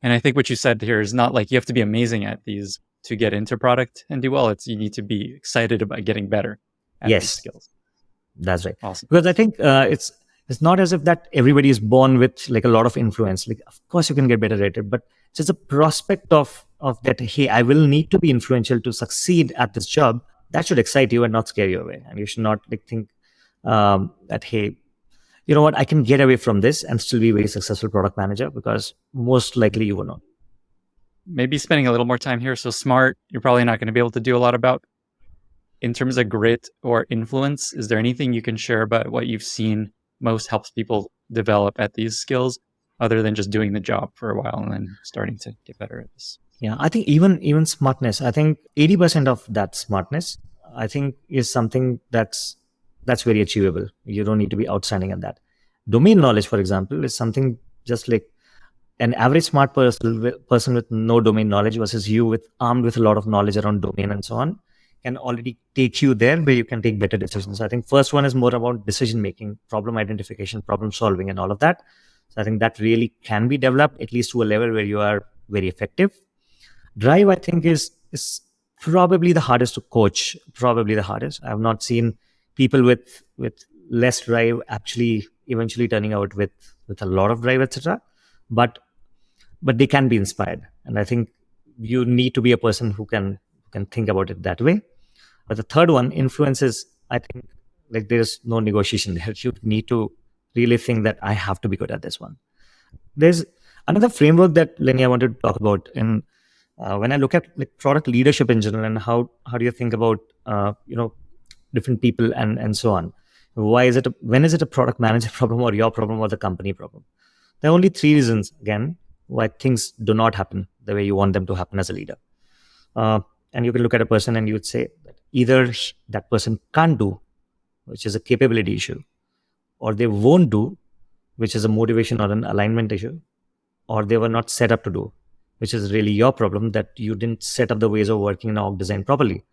And I think what you said here is not like you have to be amazing at these to get into product and do well. It's you need to be excited about getting better at these skills. That's right. Awesome. Because I think it's not as if that everybody is born with like a lot of influence. Like, of course, you can get better at it, but just a prospect of that. Hey, I will need to be influential to succeed at this job. That should excite you and not scare you away. And you should not like think that hey, you know what, I can get away from this and still be a very successful product manager, because most likely you will not. Maybe spending a little more time here. So smart, you're probably not going to be able to do a lot about. In terms of grit or influence, is there anything you can share about what you've seen most helps people develop at these skills, other than just doing the job for a while and then starting to get better at this? Yeah, I think even smartness, I think 80% of that smartness, I think, is something that's very achievable. You don't need to be outstanding at that. Domain knowledge, for example, is something just like an average smart person with no domain knowledge versus you armed with a lot of knowledge around domain and so on, can already take you there where you can take better decisions. So I think first one is more about decision making, problem identification, problem solving, and all of that. So I think that really can be developed at least to a level where you are very effective. Drive, I think, is probably the hardest to coach. Probably the hardest. I have not seen people with less drive actually eventually turning out with a lot of drive, etc. But they can be inspired, and I think you need to be a person who can think about it that way. But the third one, influences, I think, like there's no negotiation there. You need to really think that I have to be good at this one. There's another framework that, Lenny, I wanted to talk about. And when I look at like product leadership in general, and how do you think about different people and so on? When is it a product manager problem or your problem or the company problem? There are only 3 reasons, again, why things do not happen the way you want them to happen as a leader. And you can look at a person and you would say that either that person can't do, which is a capability issue, or they won't do, which is a motivation or an alignment issue, or they were not set up to do, which is really your problem, that you didn't set up the ways of working in org design properly,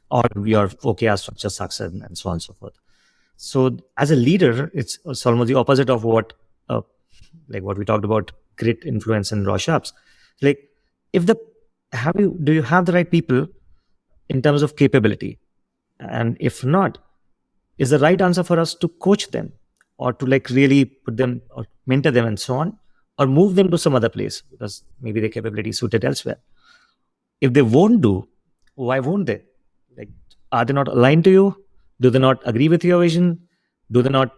or your OKR structure sucks, and so on and so forth. So as a leader, it's almost the opposite of what we talked about, grit, influence, and raw sharps. Like, do you have the right people in terms of capability? And if not, is the right answer for us to coach them or to like really put them or mentor them and so on, or move them to some other place because maybe their capability is suited elsewhere. If they won't do, why won't they? Like, are they not aligned to you? Do they not agree with your vision? Do they not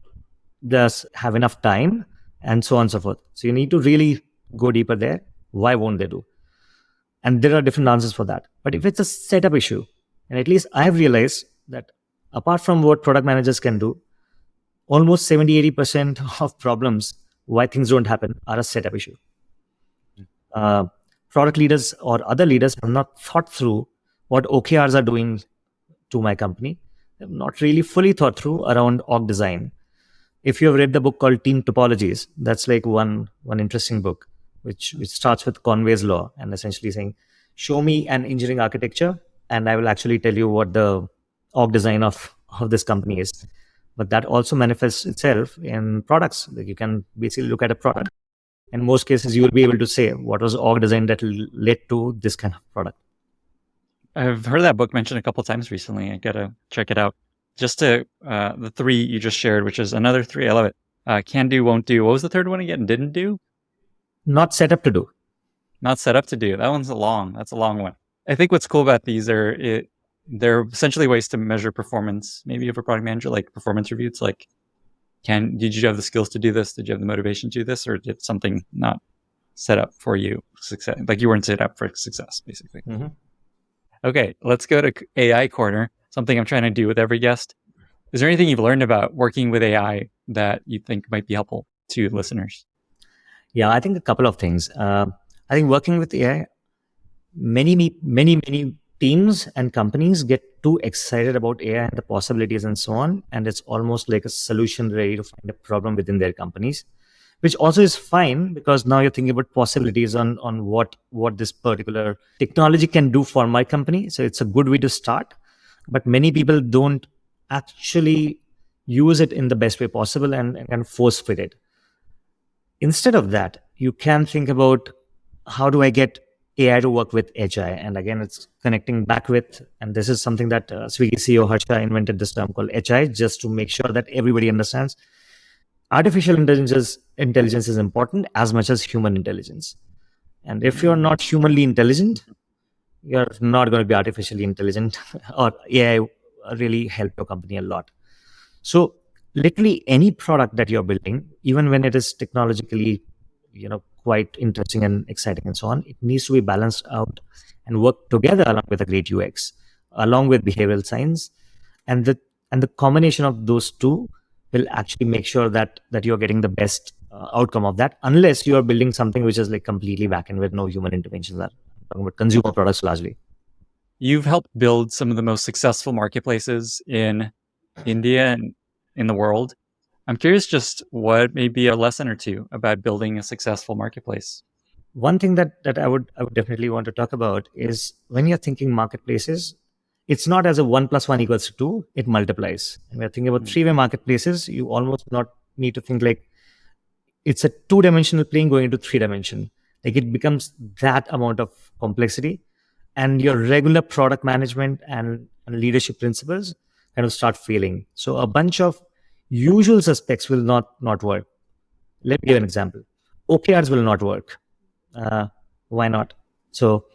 just have enough time? And so on and so forth. So you need to really go deeper there. Why won't they do? And there are different answers for that. But if it's a setup issue, and at least I've realized that apart from what product managers can do, almost 70-80% of problems why things don't happen are a setup issue. Uh, Product leaders or other leaders have not thought through what OKRs are doing to my company. They've not really fully thought through around org design. If you have read the book called Team Topologies, that's like one interesting book, which starts with Conway's law and essentially saying, show me an engineering architecture, and I will actually tell you what the org design of this company is. But that also manifests itself in products. Like you can basically look at a product. In most cases, you will be able to say what was org design that led to this kind of product. I've heard that book mentioned a couple of times recently. I gotta check it out. Just to the three you just shared, which is another three. I love it. Can do, won't do. What was the third one again? Didn't do? Not set up to do. Not set up to do. That's a long one. I think what's cool about these they're essentially ways to measure performance, maybe of a product manager, like performance review. It's like, did you have the skills to do this? Did you have the motivation to do this? Or did something not set up for you success? Like you weren't set up for success, basically. Mm-hmm. Okay, let's go to AI Corner, something I'm trying to do with every guest. Is there anything you've learned about working with AI that you think might be helpful to listeners? Yeah, I think a couple of things. I think working with AI, many teams and companies get too excited about AI and the possibilities and so on. And it's almost like a solution ready to find a problem within their companies, which also is fine because now you're thinking about possibilities on what this particular technology can do for my company. So it's a good way to start. But many people don't actually use it in the best way possible and force fit it. Instead of that, you can think about how do I get AI to work with HI? And again, it's connecting back with, and this is something that Swiggy CEO Harsha invented this term called HI, just to make sure that everybody understands. Artificial intelligence is important as much as human intelligence. And if you're not humanly intelligent, you're not going to be artificially intelligent, or AI really help your company a lot. So literally any product that you're building, even when it is technologically, quite interesting and exciting and so on, it needs to be balanced out and work together along with a great UX, along with behavioral science, and the combination of those two will actually make sure that you're getting the best outcome of that, unless you are building something which is like completely back-end with no human interventions. I'm talking about consumer products largely. You've helped build some of the most successful marketplaces in India and in the world. I'm curious just what may be a lesson or two about building a successful marketplace. One thing that I would definitely want to talk about is when you're thinking marketplaces, it's not as a 1 + 1 = 2, it multiplies. And we're thinking about three-way marketplaces, you almost not need to think like it's a two-dimensional plane going into three-dimension. Like it becomes that amount of complexity, and your regular product management and leadership principles kind of start failing. So a bunch of usual suspects will not work. Let me give an example. OKRs will not work. Why not? So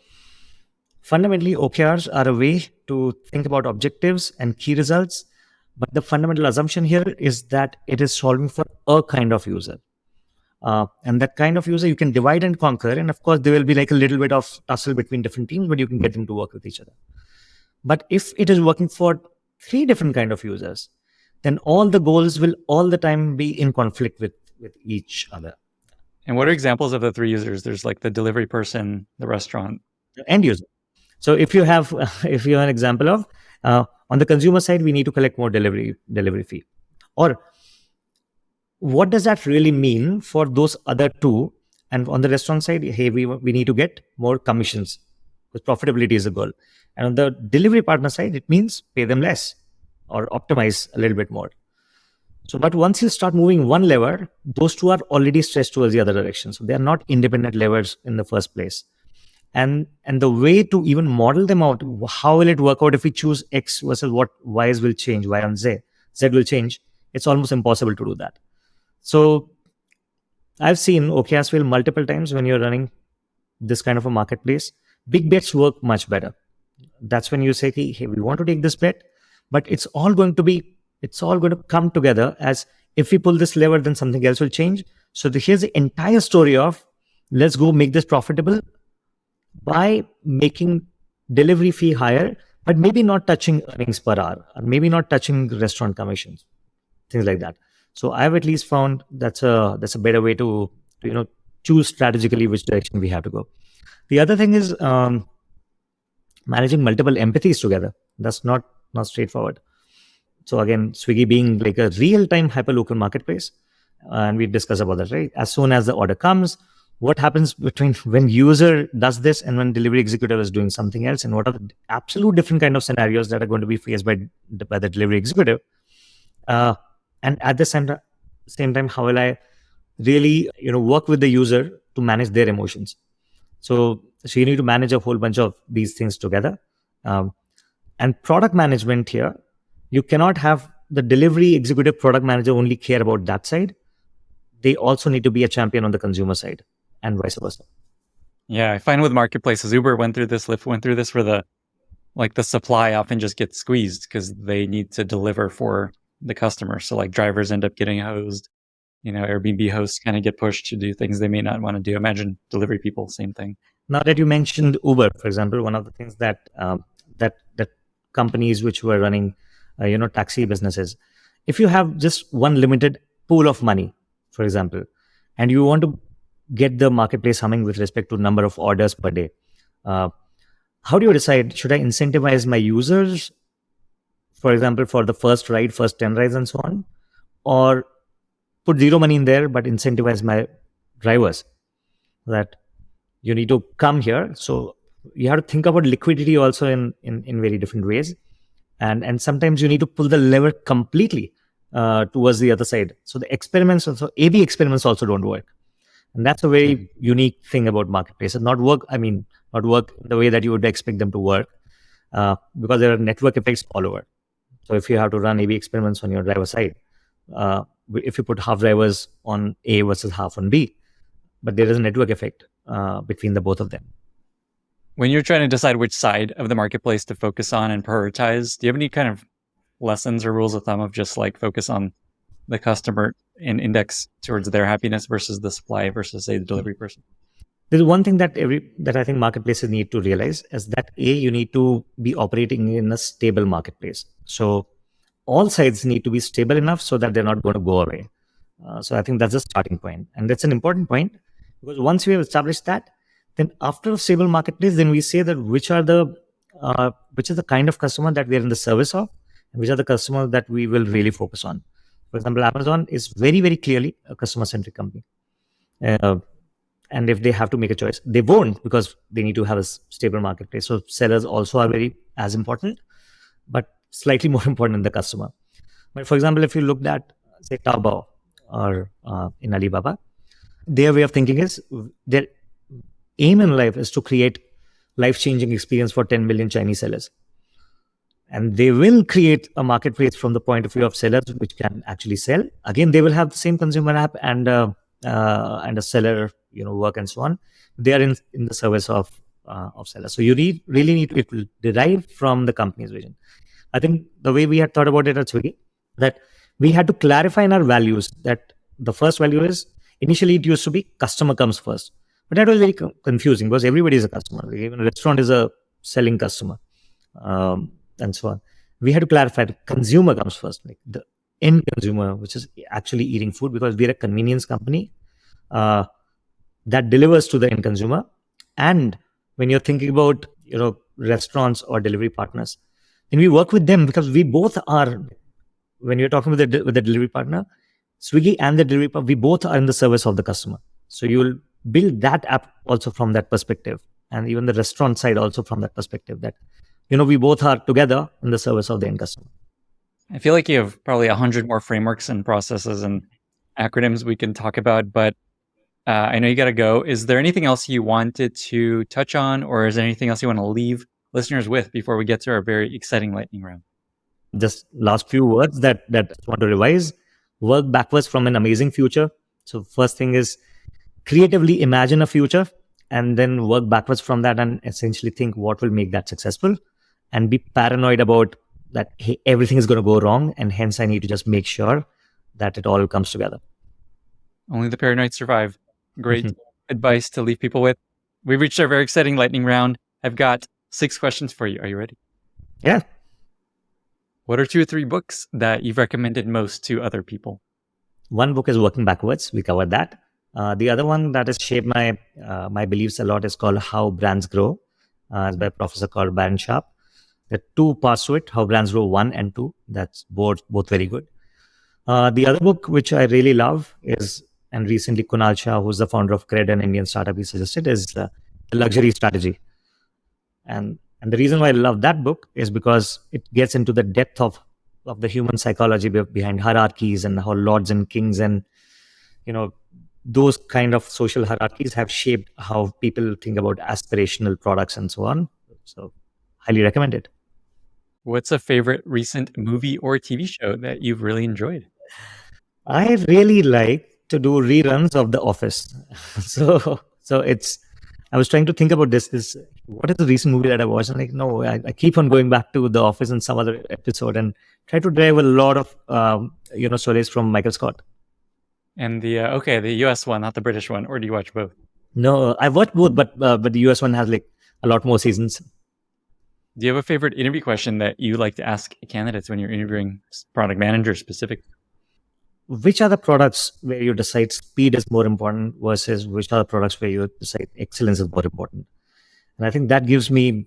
fundamentally, OKRs are a way to think about objectives and key results. But the fundamental assumption here is that it is solving for a kind of user. And that kind of user you can divide and conquer. And of course, there will be like a little bit of tussle between different teams, but you can get them to work with each other. But if it is working for 3 different kind of users, then all the goals will all the time be in conflict with each other. And what are examples of the 3 users? There's like the delivery person, the restaurant, end user. So if you have an example of on the consumer side, we need to collect more delivery fee, or what does that really mean for those other 2? And on the restaurant side, hey, we need to get more commissions because profitability is a goal. And on the delivery partner side, it means pay them less or optimize a little bit more. So, but once you start moving one lever, those 2 are already stretched towards the other direction. So they are not independent levers in the first place. And the way to even model them out, how will it work out if we choose X versus what Y's will change, Y and Z will change. It's almost impossible to do that. So I've seen OKRs fail multiple times when you're running this kind of a marketplace. Big bets work much better. That's when you say, hey, we want to take this bet, but it's all going to come together as if we pull this lever, then something else will change. So here's the entire story of let's go make this profitable by making delivery fee higher, but maybe not touching earnings per hour, or maybe not touching restaurant commissions, things like that. So I've at least found that's a better way to choose strategically which direction we have to go. The other thing is managing multiple empathies together. That's not straightforward. So again, Swiggy being like a real-time hyperlocal marketplace, and we discussed about that, right? As soon as the order comes, what happens between when user does this and when delivery executive is doing something else, and what are the absolute different kind of scenarios that are going to be faced by the delivery executive? And at the same time, how will I really work with the user to manage their emotions? So you need to manage a whole bunch of these things together. And product management here, you cannot have the delivery executive product manager only care about that side. They also need to be a champion on the consumer side and vice versa. Yeah, I find with marketplaces, Uber went through this, Lyft went through this, where the supply often just gets squeezed because they need to deliver for the customer. So like drivers end up getting hosed. Airbnb hosts kind of get pushed to do things they may not want to do. Imagine delivery people, same thing. Now that you mentioned Uber, for example, one of the things that that companies which were running, taxi businesses, if you have just one limited pool of money, for example, and you want to get the marketplace humming with respect to number of orders per day, how do you decide? Should I incentivize my users, for example, for the first ride, first 10 rides, and so on, or put zero money in there but incentivize my drivers that you need to come here? So you have to think about liquidity also in very different ways, and sometimes you need to pull the lever completely towards the other side. So the experiments also, AB experiments also don't work, and that's a very unique thing about marketplaces. Not work the way that you would expect them to work, because there are network effects all over. So if you have to run AB experiments on your driver side, if you put half drivers on A versus half on B, but there is a network effect between the both of them. When you're trying to decide which side of the marketplace to focus on and prioritize, do you have any kind of lessons or rules of thumb of just like focus on the customer and index towards their happiness versus the supply versus, say, the delivery person? There's one thing that I think marketplaces need to realize is that you need to be operating in a stable marketplace. So all sides need to be stable enough so that they're not going to go away. So I think that's the starting point, and that's an important point, because once we have established that, then after a stable marketplace, then we say that which is the kind of customer that we are in the service of, and which are the customers that we will really focus on. For example, Amazon is very, very clearly a customer-centric company. And if they have to make a choice, they won't, because they need to have a stable marketplace. So sellers also are very as important, but slightly more important than the customer. But for example, if you looked at, say, Taobao or in Alibaba, their way of thinking is their aim in life is to create life-changing experience for 10 million Chinese sellers. And they will create a marketplace from the point of view of sellers which can actually sell. Again, they will have the same consumer app and a seller, work and so on. They are in the service of sellers. So you really need to, it will derive from the company's vision. I think the way we had thought about it at Swiggy, that we had to clarify in our values that the first value is, initially it used to be customer comes first. But that was very confusing because everybody is a customer. Even a restaurant is a selling customer, and so on. We had to clarify the consumer comes first, like the end consumer, which is actually eating food, because we're a convenience company that delivers to the end consumer. And when you're thinking about restaurants or delivery partners, then we work with them because we both are. When you're talking with the delivery partner, Swiggy and the delivery partner, we both are in the service of the customer. So you will build that app also from that perspective, and even the restaurant side also from that perspective, that we both are together in the service of the end customer. I feel like you have probably 100 more frameworks and processes and acronyms we can talk about, but I know you got to go. Is there anything else you wanted to touch on, or is there anything else you want to leave listeners with before we get to our very exciting lightning round? Just last few words that I want to revise. work backwards from an amazing future. So first thing is creatively imagine a future and then work backwards from that and essentially think what will make that successful, and be paranoid about that, hey, everything is going to go wrong, and hence I need to just make sure that it all comes together. Only the paranoid survive. Great advice to leave people with. We've reached our very exciting lightning round. I've got 6 questions for you. Are you ready? Yeah. What are 2 or 3 books that you've recommended most to other people? One book is Working Backwards. We covered that. The other one that has shaped my beliefs a lot is called How Brands Grow. It's by a professor called Baron Sharp. There are 2 parts to it, How Brands Grow 1 and 2. That's both very good. The other book, which I really love, is, and recently Kunal Shah, who's the founder of Cred, an Indian startup, he suggested, is The Luxury Strategy. And the reason why I love that book is because it gets into the depth of the human psychology behind hierarchies and how lords and kings and, those kind of social hierarchies have shaped how people think about aspirational products and so on. So highly recommend it. What's a favorite recent movie or TV show that you've really enjoyed? I really like to do reruns of The Office. so I was trying to think about this. What is the recent movie that I watched? I'm like, no, I keep on going back to The Office and some other episode and try to derive a lot of stories from Michael Scott. And the US one, not the British one, or do you watch both? No, I've watched both, but the US one has like a lot more seasons. Do you have a favorite interview question that you like to ask candidates when you're interviewing product managers specifically? Which are the products where you decide speed is more important versus which are the products where you decide excellence is more important? And I think that gives me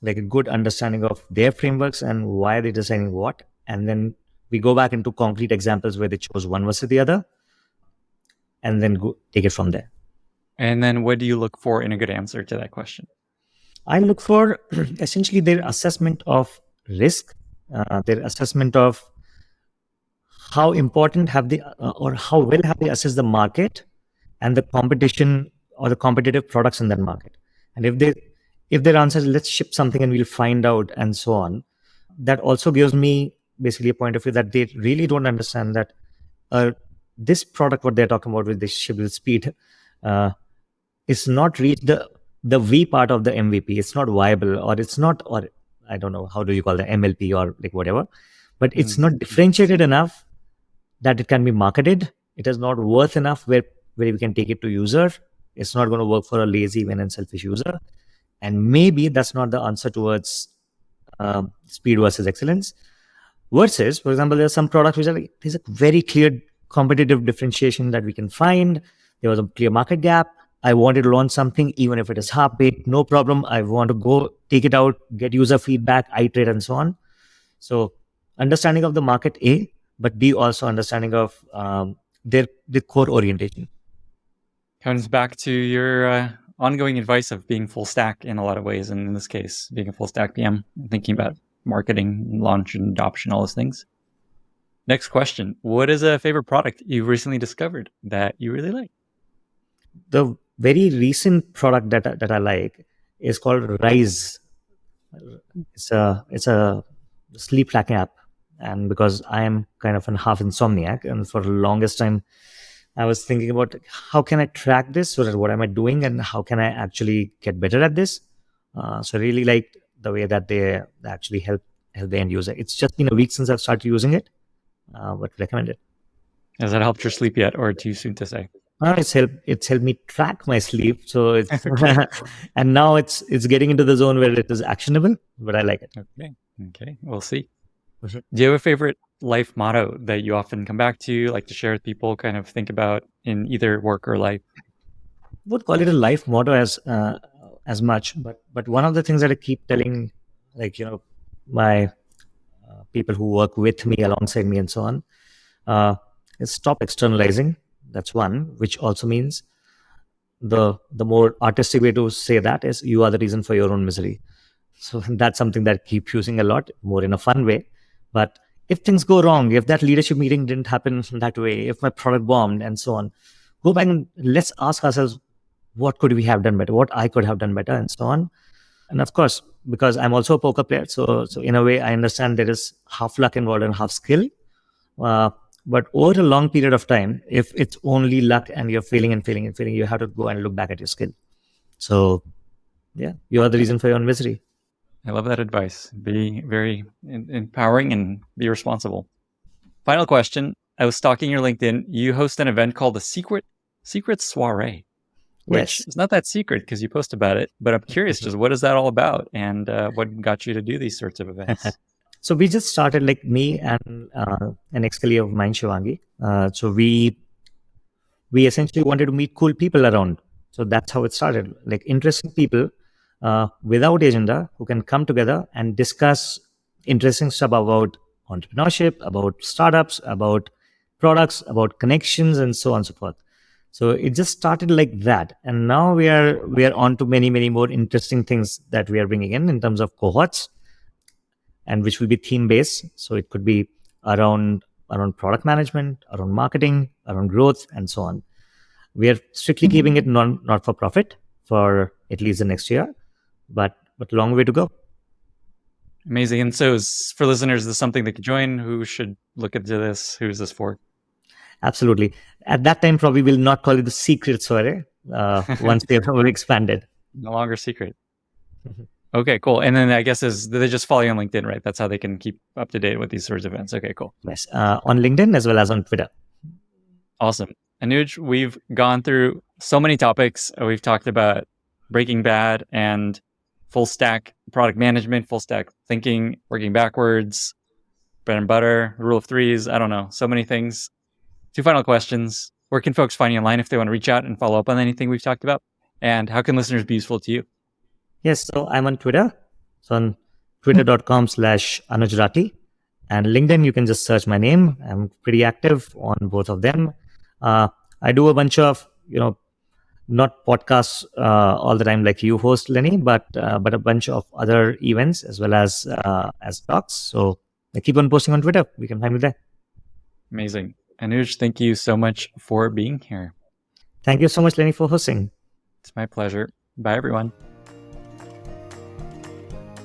like a good understanding of their frameworks and why they're deciding what. And then we go back into concrete examples where they chose one versus the other, and then take it from there. And then what do you look for in a good answer to that question? I look for essentially their assessment of risk, their assessment of how important have they or how well have they assessed the market and the competition or the competitive products in that market. And if their answer is let's ship something and we'll find out and so on, that also gives me basically a point of view that they really don't understand that this product, what they're talking about with this ship with speed, is not reached the V part of the MVP. It's not viable, or it's not, or I don't know, how do you call the MLP or like whatever, but it's not differentiated enough that it can be marketed. It is not worth enough where we can take it to user. It's not going to work for a lazy, vain and selfish user. And maybe that's not the answer towards speed versus excellence. Versus, for example, there's some products which are like, there's a very clear competitive differentiation that we can find. There was a clear market gap. I wanted to launch something, even if it is half-baked, no problem. I want to go take it out, get user feedback, iterate, and so on. So understanding of the market, A, but B, also understanding of their core orientation. Comes back to your ongoing advice of being full stack in a lot of ways, and in this case, being a full stack PM, thinking about marketing, launch, and adoption, all those things. Next question. What is a favorite product you've recently discovered that you really like? The very recent product that I like is called Rise. It's a sleep tracking app. And because I am kind of a half insomniac, and for the longest time, I was thinking about how can I track this, so that what am I doing and how can I actually get better at this. So I really liked the way that they actually help the end user. It's just been a week since I've started using it, but recommend it. Has that helped your sleep yet, or too soon to say? It's helped me track my sleep. So it's and now it's getting into the zone where it is actionable, but I like it. Okay, we'll see. Do you have a favorite life motto that you often come back to, like to share with people, kind of think about in either work or life? I would call it a life motto as much, but one of the things that I keep telling, like, my people who work with me, alongside me, and so on, is stop externalizing. That's one, which also means the more artistic way to say that is you are the reason for your own misery. So that's something that I keep using a lot, more in a fun way. But if things go wrong, if that leadership meeting didn't happen that way, if my product bombed and so on, go back and let's ask ourselves, what could we have done better? What I could have done better, and so on. And of course, because I'm also a poker player, so in a way, I understand there is half luck involved and half skill. But over a long period of time, if it's only luck and you're failing and failing and failing, you have to go and look back at your skill. So yeah, you are the reason for your own misery. I love that advice. Be very empowering and be responsible. Final question. I was stalking your LinkedIn. You host an event called the Secret Soiree, which Yes. is not that secret because you post about it. But I'm curious, just what is that all about, and what got you to do these sorts of events? So we just started, like me and an ex-colleague of mine, Shivangi. So we essentially wanted to meet cool people around. So that's how it started. Like interesting people without agenda who can come together and discuss interesting stuff about entrepreneurship, about startups, about products, about connections, and so on and so forth. So it just started like that, and now we are on to many more interesting things that we are bringing in terms of cohorts, and which will be theme based. So it could be around product management, around marketing, around growth, and so on. We are strictly keeping it not for profit for at least the next year, but long way to go. Amazing. And so, for listeners, is this something they could join? Who should look into this? Who's this for? Absolutely. At that time, probably we'll not call it the secret soiree once we have expanded. No longer secret. Okay, cool. And then I guess they just follow you on LinkedIn, right? That's how they can keep up to date with these sorts of events. Okay, cool. Yes, on LinkedIn as well as on Twitter. Awesome. Anuj, we've gone through so many topics. We've talked about Breaking Bad and full stack product management, full stack thinking, working backwards, bread and butter, rule of threes. I don't know. So many things. 2 final questions. Where can folks find you online if they want to reach out and follow up on anything we've talked about? And how can listeners be useful to you? Yes, so I'm on Twitter. So on twitter.com/Anuj Rathi. And LinkedIn, you can just search my name. I'm pretty active on both of them. I do a bunch of, not podcasts all the time like you host, Lenny, but a bunch of other events as well as talks. So I keep on posting on Twitter. We can find me there. Amazing. Anuj, thank you so much for being here. Thank you so much, Lenny, for hosting. It's my pleasure. Bye, everyone.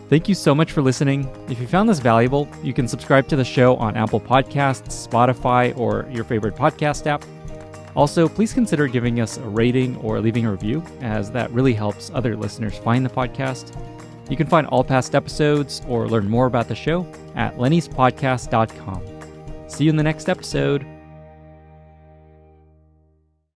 Thank you so much for listening. If you found this valuable, you can subscribe to the show on Apple Podcasts, Spotify, or your favorite podcast app. Also, please consider giving us a rating or leaving a review, as that really helps other listeners find the podcast. You can find all past episodes or learn more about the show at lennyspodcast.com. See you in the next episode.